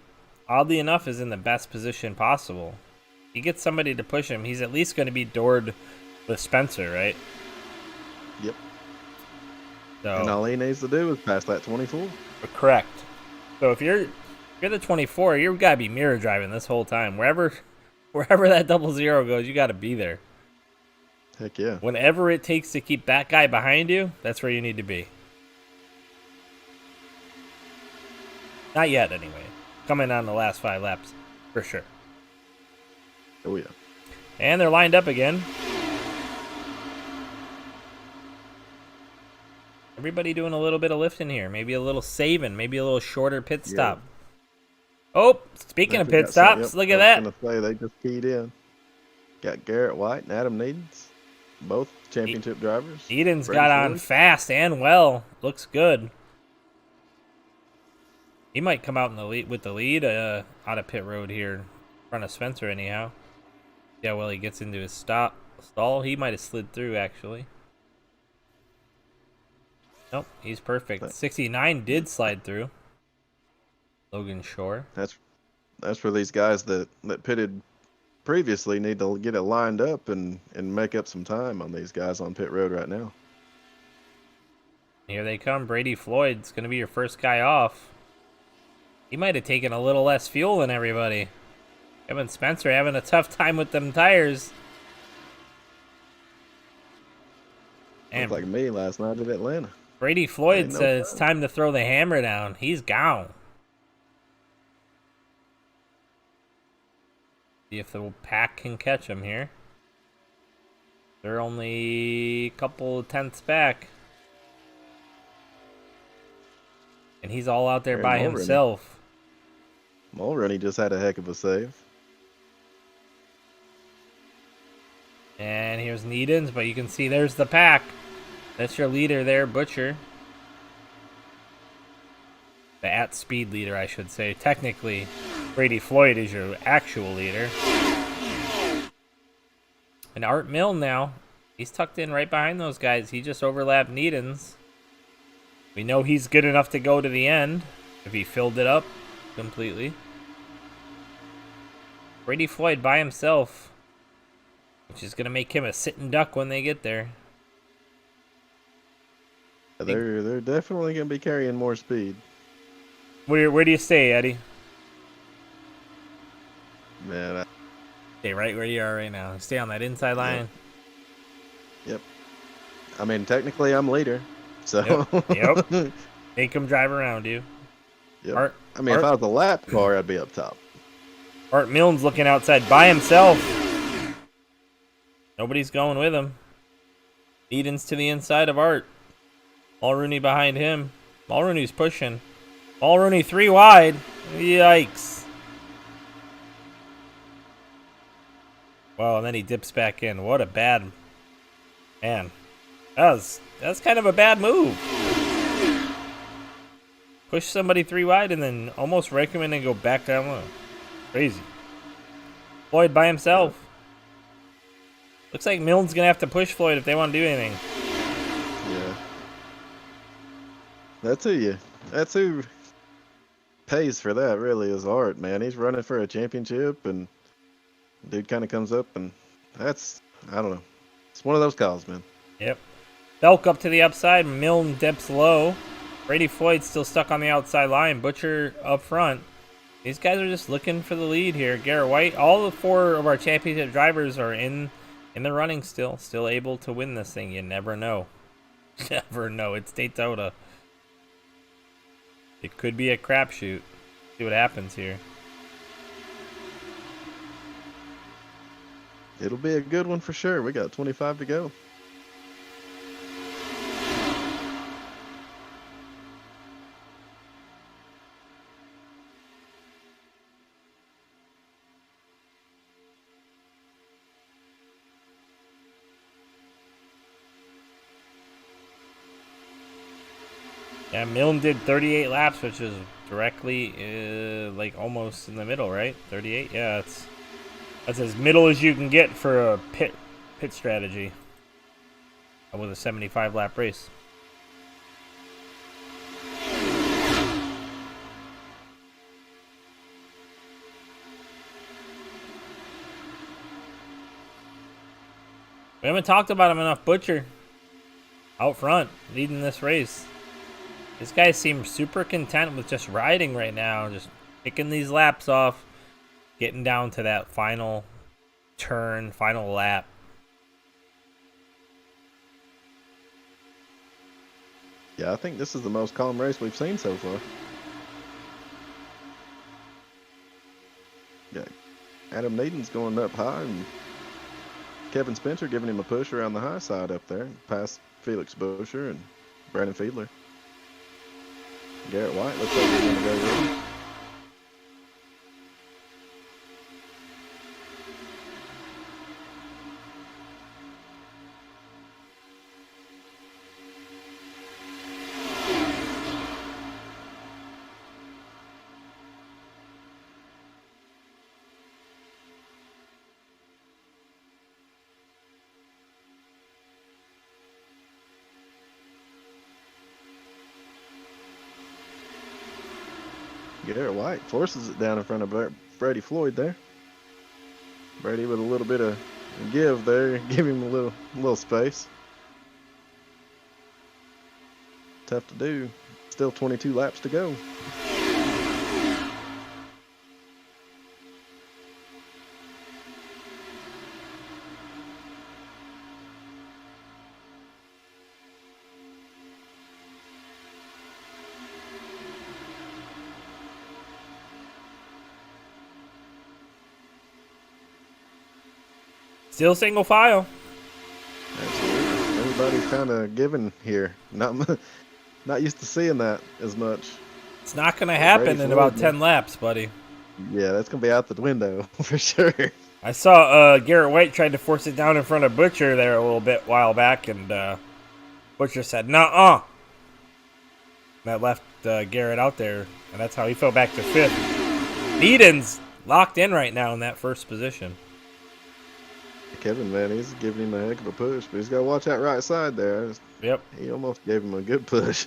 oddly enough, is in the best position possible. He gets somebody to push him. He's at least going to be doored with Spencer, right? Yep. So, and all he needs to do is pass that 24. Correct. So if you're the 24, you've got to be mirror driving this whole time. Wherever that 00 goes, you got to be there. Heck yeah. Whenever it takes to keep that guy behind you, that's where you need to be. Not yet, anyway. Coming on the last 5 laps, for sure. Oh, yeah. And they're lined up again. Everybody doing a little bit of lifting here. Maybe a little saving. Maybe a little shorter pit stop. Yeah. Oh, speaking of pit stops, look at that. I was going to say, they just keyed in. Got Garrett White and Adam Needens, both championship drivers. Needens got on fast and well. Looks good. He might come out in the lead with the lead out of pit road here in front of Spencer anyhow. Yeah, well, he gets into his stall. He might have slid through, actually. Nope, he's perfect. But 69 did slide through. Logan Shore. that's where these guys that pitted previously need to get it lined up and make up some time on these guys on pit road right now. Here they come. Brady Floyd's going to be your first guy off. He might have taken a little less fuel than everybody. Him and Spencer having a tough time with them tires. Looked And like me last night at Atlanta. Brady Floyd Ain't no said it's fun. time to throw the hammer down. He's gone. See if the pack can catch him here. They're only a couple of tenths back. And he's all out there Aaron by himself. Mulroney just had a heck of a save. And here's Needens, but you can see there's the pack. That's your leader there, Butcher. The at-speed leader, I should say. Technically, Brady Floyd is your actual leader. And Art Milne now, he's tucked in right behind those guys. He just overlapped Needens. We know he's good enough to go to the end if he filled it up completely. Brady Floyd by himself, which is going to make him a sitting duck when they get there. They're definitely going to be carrying more speed. Where do you stay, Eddie? Man, Stay right where you are right now. Stay on that inside line. yep. I mean, technically, I'm leader, so. Yep. Make him drive around you. Yep. If I was a lap car, I'd be up top. Art Milne's looking outside by himself. Nobody's going with him. Edens to the inside of Art. Mulrooney behind him. Mulrooney's pushing. Mulrooney 3 wide. Yikes. Well, and then he dips back in. What a bad... Man. That's kind of a bad move. Push somebody 3 wide and then almost rake him in and go back down low. Crazy. Floyd by himself. Looks like Milne's going to have to push Floyd if they want to do anything. Yeah. That's who pays for that, really, is Art, man. He's running for a championship, and dude kind of comes up, and I don't know. It's one of those calls, man. Yep. Belk up to the upside. Milne dips low. Brady Floyd's still stuck on the outside line. Butcher up front. These guys are just looking for the lead here. Garrett White, all the 4 of our championship drivers are in the running still able to win this thing. You never know. Never know. It's Daytona. It could be a crapshoot. See what happens here. It'll be a good one for sure. We got 25 to go. Yeah, Milne did 38 laps, which is directly, like almost in the middle, right? 38. Yeah, that's as middle as you can get for a pit strategy with a 75 lap race. We haven't talked about him enough. Butcher out front, leading this race. This guy seems super content with just riding right now, just picking these laps off, getting down to that final turn, final lap. Yeah, I think this is the most calm race we've seen so far. Yeah, Adam Needens going up high, and Kevin Spencer giving him a push around the high side up there, past Felix Buscher and Brandon Fiedler. Garrett White looks like he's going to go with him. Garrett White forces it down in front of Brady Floyd there. Brady with a little bit of give there, give him a little space. Tough to do. Still 22 laps to go. Still single file. Absolutely. Everybody's kind of giving here. Not used to seeing that as much. It's not going to happen in about 10 laps, buddy. Yeah, that's going to be out the window for sure. I saw Garrett White tried to force it down in front of Butcher there a little bit while back, and Butcher said, "Nuh-uh." That left Garrett out there, and that's how he fell back to 5th. Needon's locked in right now in that first position. Kevin, man, he's giving him a heck of a push, but he's got to watch that right side there. Yep. He almost gave him a good push.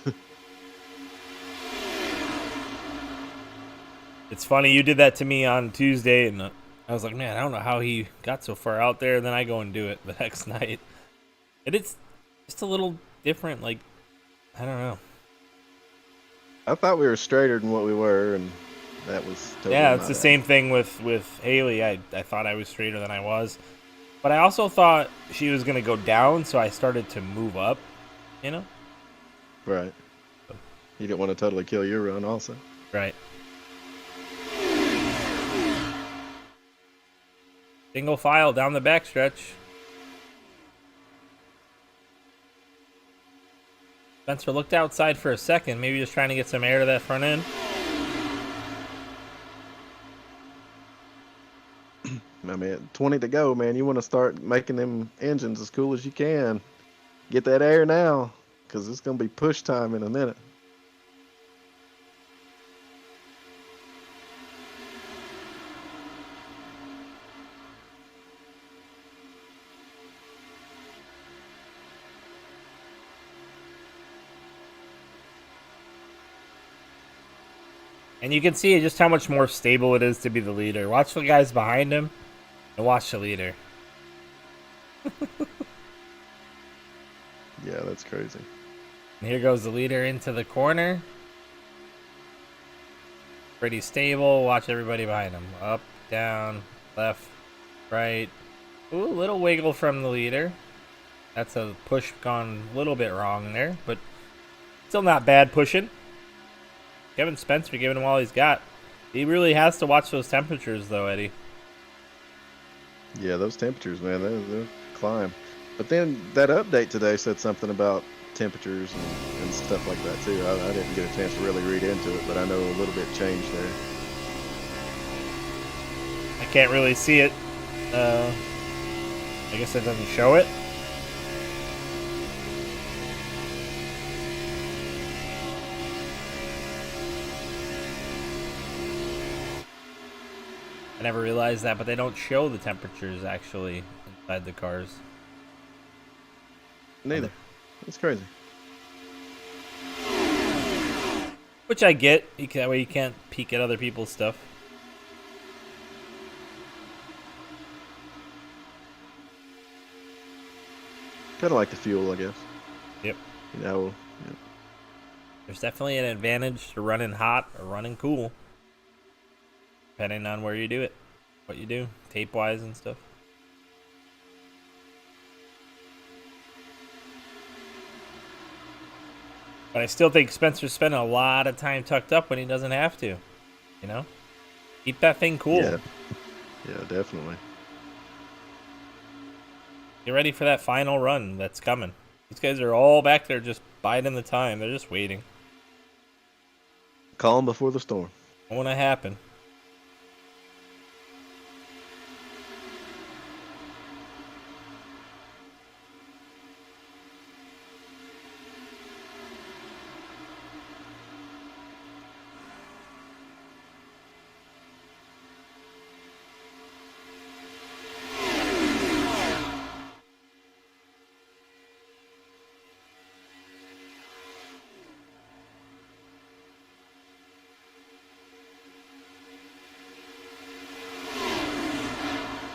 It's funny, you did that to me on Tuesday, and I was like, man, I don't know how he got so far out there, and then I go and do it the next night. And it's just a little different, like, I don't know. I thought we were straighter than what we were, and that was totally yeah, it's the same thing with Haley. I thought I was straighter than I was. But I also thought she was going to go down, so I started to move up, you know? Right. You didn't want to totally kill your run also. Right. Single file down the backstretch. Spencer looked outside for a second, maybe just trying to get some air to that front end. I mean, 20 to go, man. You want to start making them engines as cool as you can. Get that air now, because it's going to be push time in a minute. And you can see just how much more stable it is to be the leader. Watch the guys behind him and watch the leader. Yeah, that's crazy. And here goes the leader into the corner. Pretty stable. Watch everybody behind him. Up, down, left, right. Ooh, a little wiggle from the leader. That's a push gone a little bit wrong there, but still not bad pushing. Kevin Spencer giving him all he's got. He really has to watch those temperatures, though, Eddie. Yeah, those temperatures, man, they're climb. But then that update today said something about temperatures and stuff like that, too. I didn't get a chance to really read into it, but I know a little bit changed there. I can't really see it. I guess it doesn't show it. I never realized that, but they don't show the temperatures actually inside the cars. Neither. It's crazy. Which I get. That way you can't peek at other people's stuff. Kind of like the fuel, I guess. Yep. You know, yeah. There's definitely an advantage to running hot or running cool. Depending on where you do it. What you do, tape-wise and stuff. But I still think Spencer's spending a lot of time tucked up when he doesn't have to. You know? Keep that thing cool. Yeah, definitely. Get ready for that final run that's coming. These guys are all back there just biding the time. They're just waiting. Calm before the storm. Don't want to happen.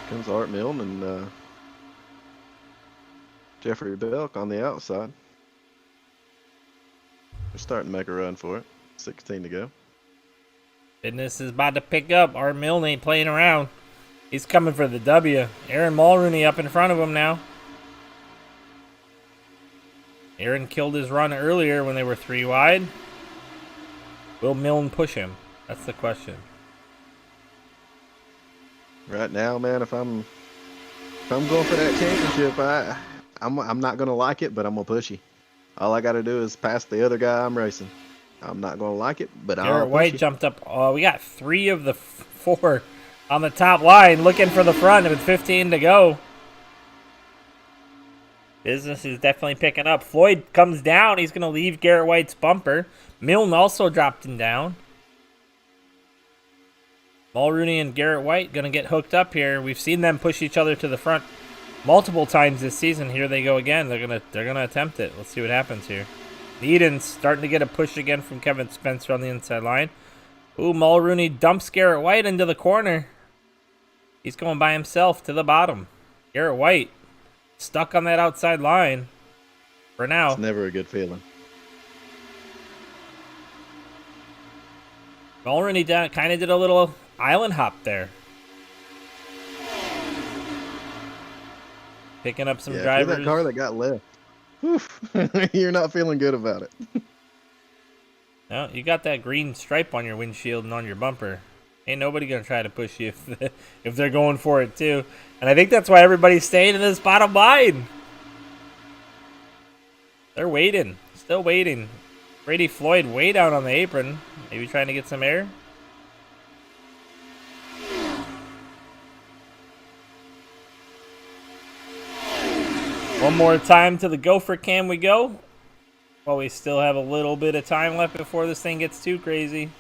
Comes Art Milne and Jeffrey Belk on the outside. They're starting to make a run for it. 16 to go. Business is about to pick up. Art Milne ain't playing around. He's coming for the W. Aaron Mulrooney up in front of him now. Aaron killed his run earlier when they were 3 wide. Will Milne push him? That's the question. Right now, man, if I'm going for that championship, I'm not gonna like it, but I'm gonna push you. All I gotta do is pass the other guy I'm racing. I'm not gonna like it, but I'll Garrett push White you. jumped up. We got 3 of the 4 on the top line looking for the front with 15 to go. Business is definitely picking up. Floyd comes down. He's going to leave Garrett White's bumper. Milne also dropped him down. Mulrooney and Garrett White going to get hooked up here. We've seen them push each other to the front multiple times this season. Here they go again. They're gonna attempt it. Let's see what happens here. Eden's starting to get a push again from Kevin Spencer on the inside line. Ooh, Mulrooney dumps Garrett White into the corner. He's going by himself to the bottom. Garrett White stuck on that outside line for now. It's never a good feeling. Mulrooney kind of did a little island hop there. Picking up some drivers. That car that got left. You're not feeling good about it. No, you got that green stripe on your windshield and on your bumper. Ain't nobody gonna try to push you if they're going for it too. And I think that's why everybody's staying in this bottom line. They're waiting, still waiting. Brady Floyd way down on the apron, maybe trying to get some air. One more time to the gopher cam we go. While we still have a little bit of time left before this thing gets too crazy.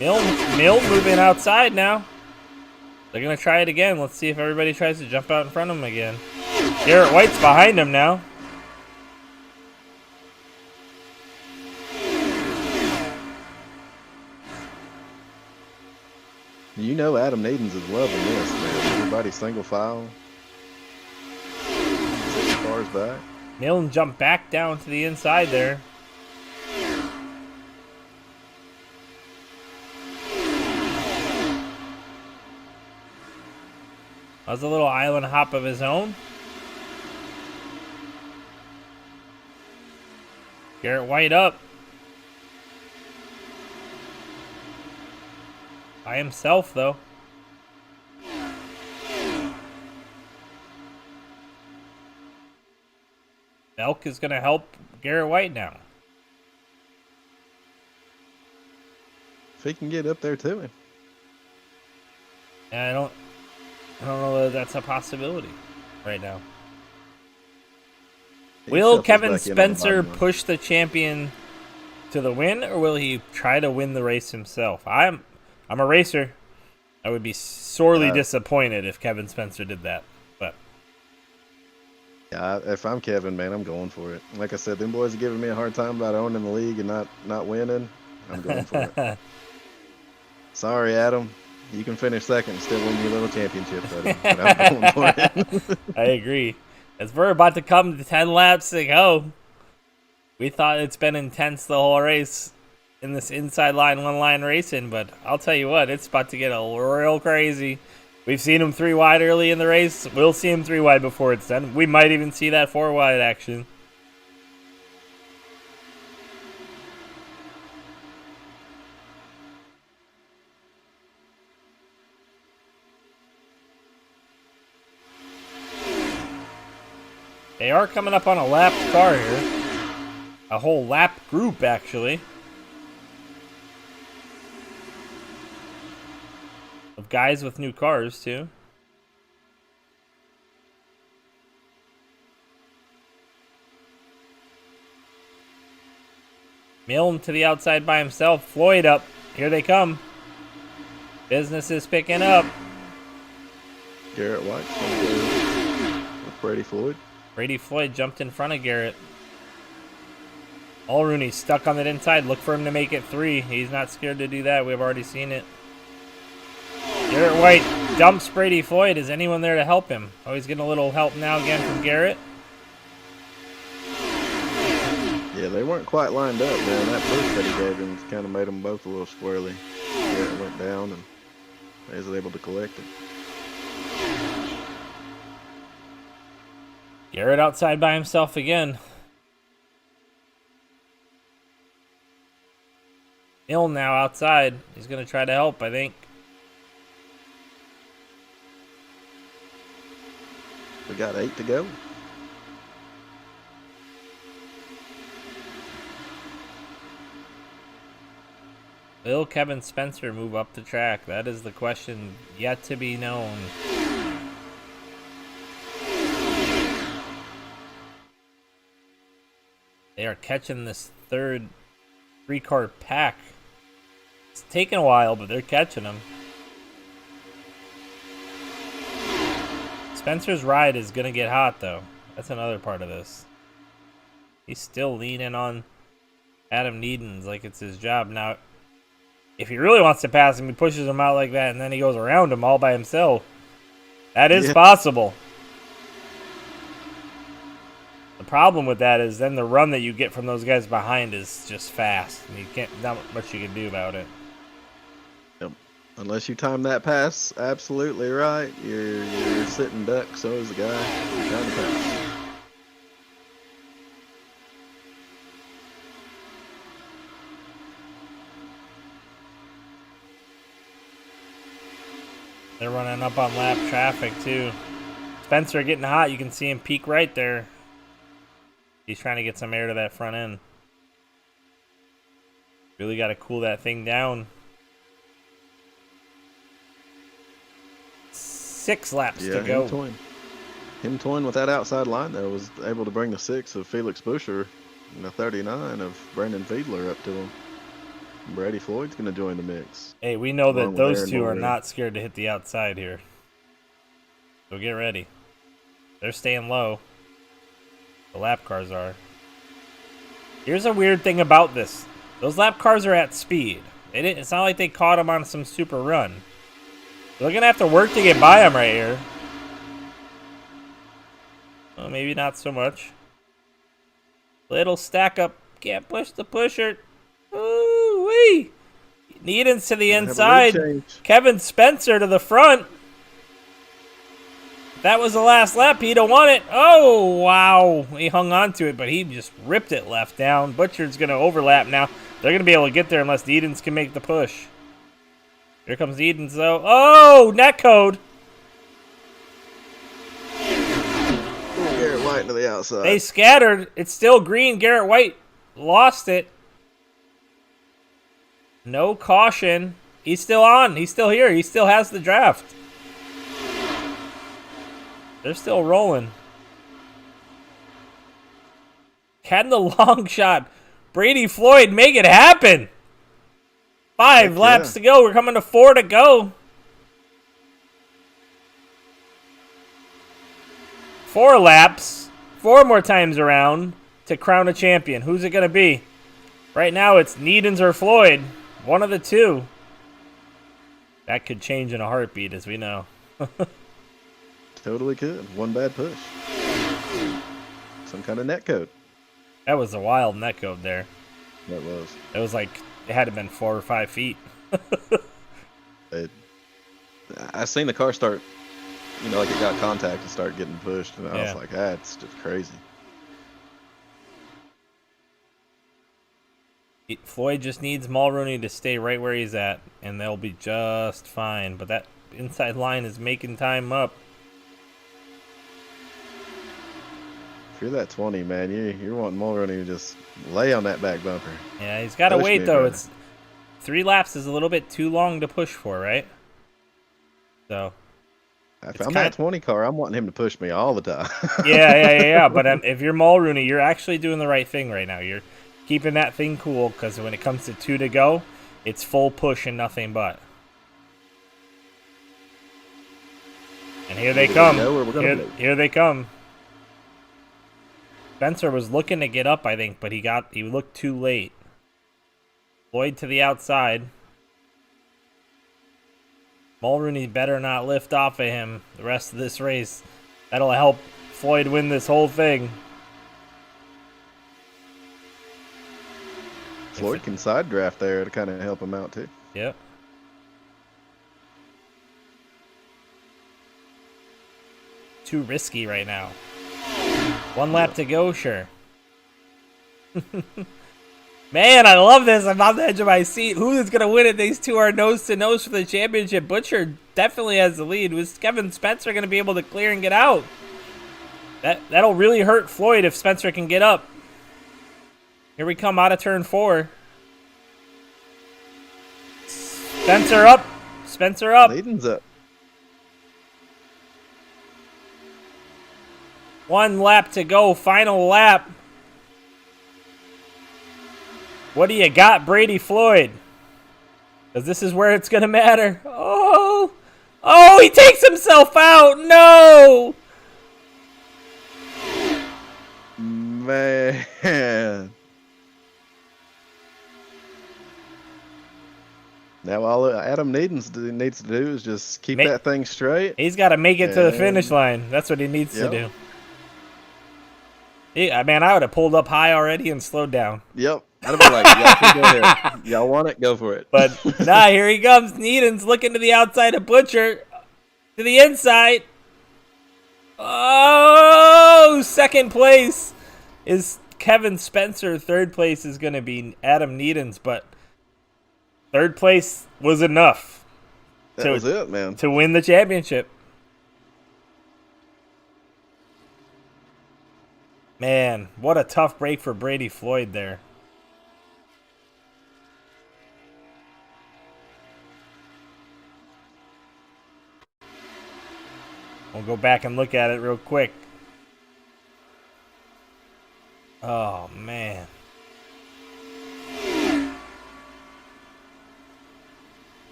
Milne moving outside now. They're going to try it again. Let's see if everybody tries to jump out in front of him again. Garrett White's behind him now. You know Adam Needens is loving this, man. Everybody single file. 6 cars back. Milne jumped back down to the inside there. That was a little island hop of his own. Garrett White up. By himself, though. Belk is going to help Garrett White now. If he can get up there to him. And I don't know that that's a possibility right now. Will Kevin Spencer push the champion to the win, or will he try to win the race himself? I'm a racer. I would be sorely disappointed if Kevin Spencer did that. But yeah, if I'm Kevin, man, I'm going for it. Like I said, them boys are giving me a hard time about owning the league and not winning. I'm going for it. Sorry, Adam. You can finish second and still win your little championship, buddy. But I'm going for it. I agree. As we're about to come to 10 laps to go, we thought it's been intense the whole race in this inside line, one line racing, but I'll tell you what, it's about to get a real crazy. We've seen him 3 wide early in the race. We'll see him 3 wide before it's done. We might even see that 4 wide action. They are coming up on a lapped car here. A whole lap group, actually. Of guys with new cars, too. Milne to the outside by himself. Floyd up. Here they come. Business is picking up. Garrett White with Brady Floyd. Brady Floyd jumped in front of Garrett. Mulrooney stuck on that inside. Look for him to make it 3. He's not scared to do that. We've already seen it. Garrett White dumps Brady Floyd. Is anyone there to help him? Oh, he's getting a little help now again from Garrett. Yeah, they weren't quite lined up, man. That push that he gave him kind of made them both a little squirrely. Garrett went down, and he was able to collect it. Garrett outside by himself again. Ill now outside. He's going to try to help, I think. We got 8 to go. Will Kevin Spencer move up the track? That is the question yet to be known. They are catching this third 3-car pack. It's taking a while, but they're catching them. Spencer's ride is going to get hot, though. That's another part of this. He's still leaning on Adam Needens like it's his job. Now, if he really wants to pass him, he pushes him out like that, and then he goes around him all by himself. That is possible. The problem with that is then the run that you get from those guys behind is just fast. And you can't, not much you can do about it. Yep. Unless you time that pass absolutely right, you're sitting duck. So is the guy you're trying to pass. They're running up on lap traffic too. Spencer getting hot. You can see him peak right there. He's trying to get some air to that front end. Really got to cool that thing down. 6 laps to go. Him toying with that outside line, though, was able to bring the 6 of Felix Buscher and the 39 of Brandon Fiedler up to him. Brady Floyd's going to join the mix. Hey, we know that those two are not scared to hit the outside here. So get ready. They're staying low. The lap cars are. Here's a weird thing about this. Those lap cars are at speed. It's not like they caught them on some super run. They're going to have to work to get by them right here. Well, maybe not so much. Little stack up. Can't push the pusher. Ooh-wee. Needens to the inside. Kevin Spencer to the front. That was the last lap. He'd have won it. Oh, wow. He hung on to it, but he just ripped it left down. Butcher's going to overlap now. They're going to be able to get there unless Needens can make the push. Here comes Needens, though. Oh, net code. Garrett White to the outside. They scattered. It's still green. Garrett White lost it. No caution. He's still on. He's still here. He still has the draft. They're still rolling. Can the long shot Brady Floyd make it happen? 5 laps to go. We're coming to 4 to go. 4 laps. 4 more times around to crown a champion. Who's it going to be? Right now it's Needens or Floyd. One of the two. That could change in a heartbeat, as we know. Totally could. One bad push. Some kind of net code. That was a wild net code there. That was. It was like, it had to have been 4 or 5 feet. I seen the car start, like it got contact and start getting pushed, and I was like, that's just crazy. Floyd just needs Mulrooney to stay right where he's at, and they'll be just fine. But that inside line is making time up. If you're that 20, man, you're wanting Mulrooney to just lay on that back bumper. Yeah, he's got to wait, though. It's 3 laps is a little bit too long to push for, right? So, if I'm that 20 car, I'm wanting him to push me all the time. yeah. But if you're Mulrooney, you're actually doing the right thing right now. You're keeping that thing cool, because when it comes to 2 to go, it's full push and nothing but. And here they come. Here they come. Spencer was looking to get up, I think, but he looked too late. Floyd to the outside. Mulroney better not lift off of him the rest of this race. That'll help Floyd win this whole thing. Floyd can side draft there to kind of help him out too. Yep. Too risky right now. One lap to go, sure. Man, I love this. I'm on the edge of my seat. Who is going to win it? These two are nose to nose for the championship. Butcher definitely has the lead. Was Kevin Spencer going to be able to clear and get out? That'll really hurt Floyd if Spencer can get up. Here we come out of turn 4. Spencer up. Spencer up. Leading's up. 1 lap to go. Final lap. What do you got, Brady Floyd? Because this is where it's going to matter. Oh. Oh, he takes himself out. No. Man. Now all Adam needs to do is just keep that thing straight. He's got to make it to the finish line. That's what he needs to do. Yeah, man, I would have pulled up high already and slowed down. Yep. I'd be like, y'all can go ahead. Y'all want it? Go for it. But, nah, here he comes. Needens looking to the outside of Butcher. To the inside. Oh, second place is Kevin Spencer. Third place is going to be Adam Needens. But third place was enough. That was it, man. To win the championship. Man, what a tough break for Brady Floyd there. We'll go back and look at it real quick. Oh, man.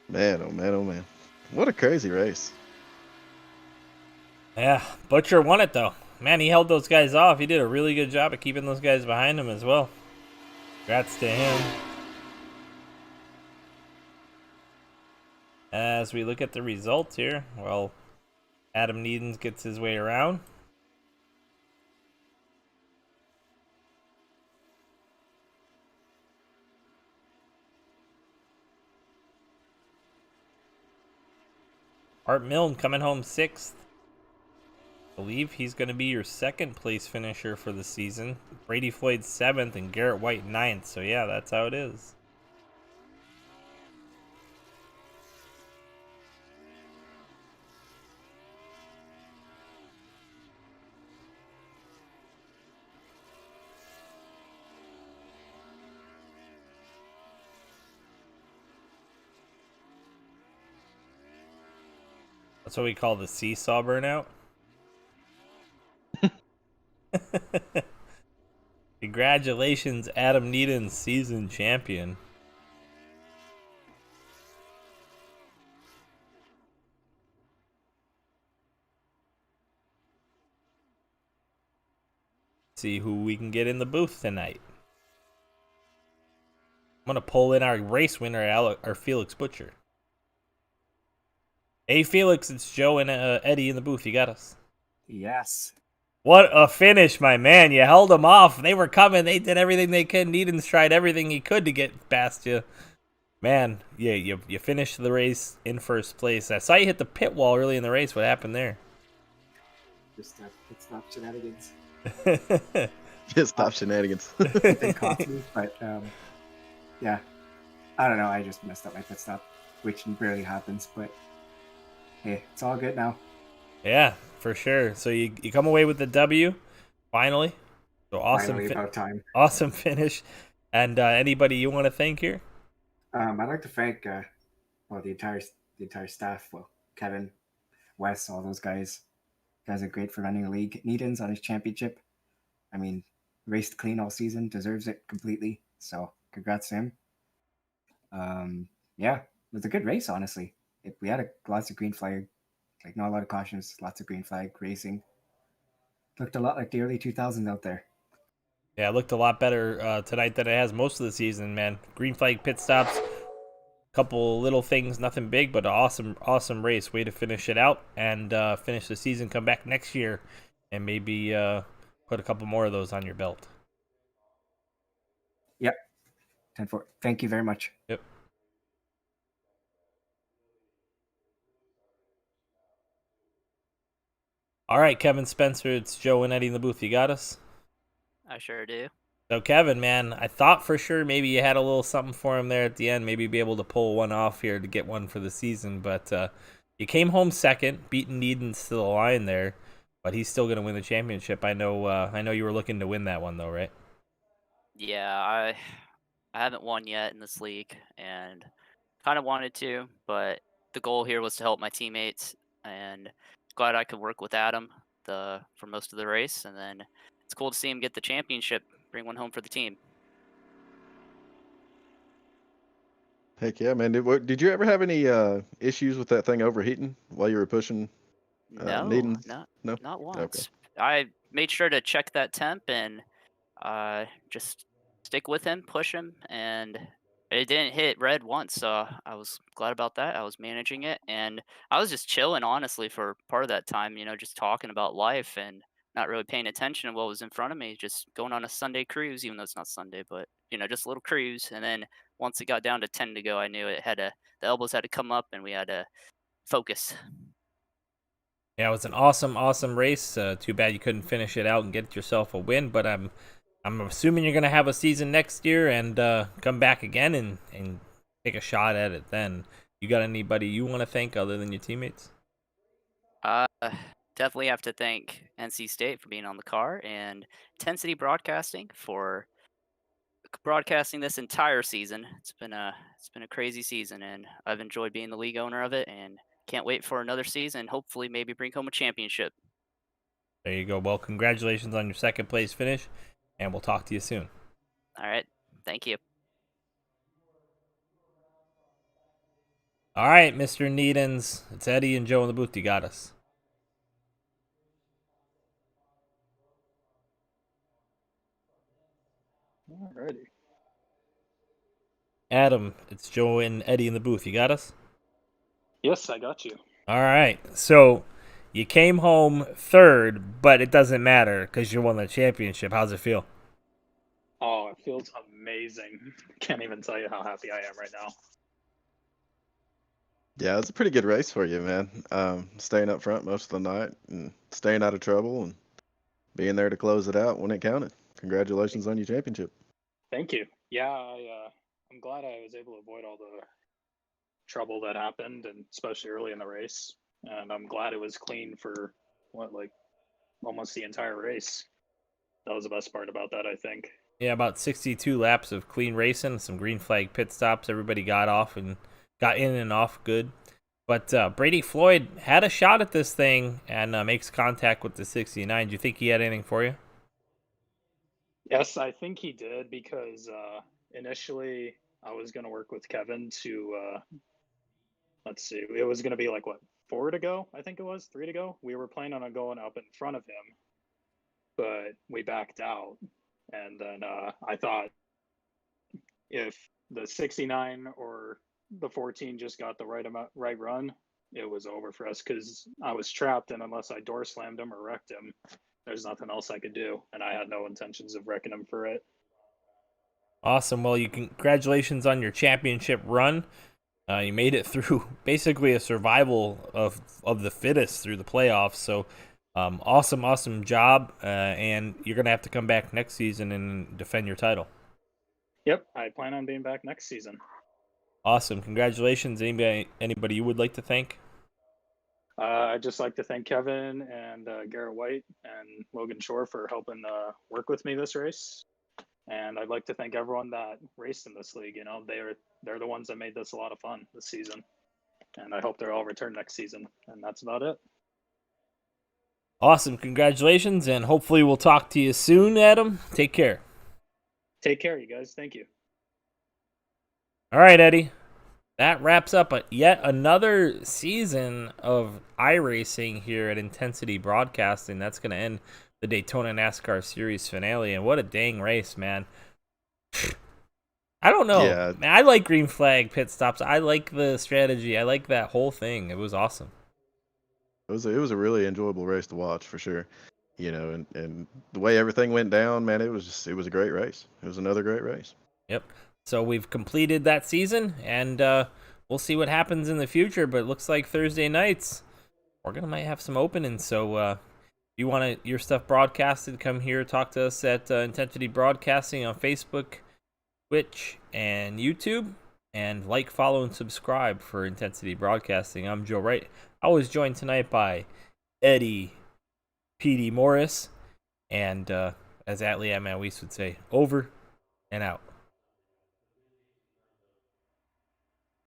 Man, oh man, oh man. What a crazy race. Yeah, Butcher won it though. Man, he held those guys off. He did a really good job of keeping those guys behind him as well. Congrats to him. As we look at the results here, well, Adam Needens gets his way around. Art Milne coming home 6th. I believe he's going to be your second place finisher for the season. Brady Floyd 7th and Garrett White 9th. So yeah, that's how it is. That's what we call the seesaw burnout. Congratulations, Adam Needens, season champion. See who we can get in the booth tonight. I'm gonna pull in our race winner, or Felix Butcher. Hey Felix, it's Joe and Eddie in the booth. You got us. Yes. What a finish, my man. You held them off. They were coming. They did everything they could. Needens tried everything he could to get past you. Man, yeah, you finished the race in first place. I saw you hit the pit wall early in the race. What happened there? Just pit stop shenanigans. Just stop shenanigans. They caught me, but yeah. I don't know. I just messed up my pit stop, which rarely happens, but hey, it's all good now. Yeah, for sure. So you come away with the W, finally. So awesome. Finally, about time. Awesome finish. And anybody you want to thank here? I'd like to thank the entire staff. Well, Kevin, Wes, all those guys. You guys are great for running the league. Needens on his championship. I mean, raced clean all season, deserves it completely. So congrats to him. Yeah, it was a good race, honestly. We had lots of green flag, like not a lot of cautions, lots of green flag racing. Looked a lot like the early 2000s out there. Yeah, it looked a lot better tonight than it has most of the season, man. Green flag pit stops, couple little things, nothing big, but an awesome race. Way to finish it out and finish the season. Come back next year and maybe put a couple more of those on your belt. Yep. 10-4. Thank you very much. Yep. All right, Kevin Spencer, it's Joe and Eddie in the booth. You got us? I sure do. So, Kevin, man, I thought for sure maybe you had a little something for him there at the end. Maybe be able to pull one off here to get one for the season. But you came home second, beating Needens to the line there. But he's still going to win the championship. I know you were looking to win that one, though, right? Yeah, I haven't won yet in this league, and kind of wanted to, but the goal here was to help my teammates, and glad I could work with Adam for most of the race, and then it's cool to see him get the championship, bring one home for the team. Heck yeah, man. Did you ever have any issues with that thing overheating while you were pushing No, Needham? not No? not Okay. once. I made sure to check that temp and just stick with him, push him, and it didn't hit red once. So I was glad about that. I was managing it, and I was just chilling, honestly, for part of that time. Just talking about life and not really paying attention to what was in front of me. Just going on a Sunday cruise, even though it's not Sunday, but just a little cruise. And then once it got down to 10 to go, I knew the elbows had to come up, and we had to focus. Yeah, it was an awesome race. Too bad you couldn't finish it out and get yourself a win. But I'm assuming you're gonna have a season next year and come back again and take a shot at it. Then you got anybody you want to thank other than your teammates? Uh, Definitely have to thank NC State for being on the car and 10 City Broadcasting for broadcasting this entire season. It's been a crazy season, and I've enjoyed being the league owner of it, and can't wait for another season. Hopefully, maybe bring home a championship. There you go. Well, congratulations on your second place finish, and we'll talk to you soon. All right, thank you. All right, Mr. Needens, it's Eddie and Joe in the booth. You got us. Alrighty. Adam, it's Joe and Eddie in the booth. You got us? Yes, I got you. All right. So you came home third, but it doesn't matter because you won the championship. How's it feel? Oh, it feels amazing. Can't even tell you how happy I am right now. Yeah, it's a pretty good race for you, man. Staying up front most of the night and staying out of trouble and being there to close it out when it counted. Congratulations on your championship. Thank you. Yeah, I'm glad I was able to avoid all the trouble that happened, and especially early in the race. And I'm glad it was clean for almost the entire race. That was the best part about that, I think. Yeah, about 62 laps of clean racing, some green flag pit stops. Everybody got in and off good. But Brady Floyd had a shot at this thing and makes contact with the 69. Do you think he had anything for you? Yes, I think he did, because initially I was going to work with Kevin to, let's see, it was going to be 4 to go, I think it was, 3 to go. We were planning on going up in front of him, but we backed out. And then I thought if the 69 or the 14 just got the right run, it was over for us, because I was trapped, and unless I door slammed him or wrecked him, there's nothing else I could do, and I had no intentions of wrecking him for it. Awesome. Well, congratulations on your championship run. You made it through basically a survival of the fittest through the playoffs. So awesome job. And you're going to have to come back next season and defend your title. Yep, I plan on being back next season. Awesome. Congratulations. Anybody you would like to thank? I'd just like to thank Kevin and Garrett White and Logan Shore for helping work with me this race. And I'd like to thank everyone that raced in this league. They're the ones that made this a lot of fun this season. And I hope they're all return next season. And that's about it. Awesome. Congratulations. And hopefully we'll talk to you soon, Adam. Take care. Take care, you guys. Thank you. All right, Eddie. That wraps up yet another season of iRacing here at Intensity Broadcasting. That's going to end the Daytona NASCAR Series finale, and what a dang race, man. I don't know. Yeah. Man, I like green flag pit stops. I like the strategy. I like that whole thing. It was awesome. It was a really enjoyable race to watch for sure. And the way everything went down, man, it was a great race. It was another great race. Yep. So we've completed that season, and we'll see what happens in the future. But it looks like Thursday nights might have some openings. So if you want your stuff broadcasted, come here, talk to us at Intensity Broadcasting on Facebook, Twitch, and YouTube. And like, follow, and subscribe for Intensity Broadcasting. I'm Joe Wright. I was joined tonight by Eddie P.D. Morris, and as Atlee Weiss would say, over and out.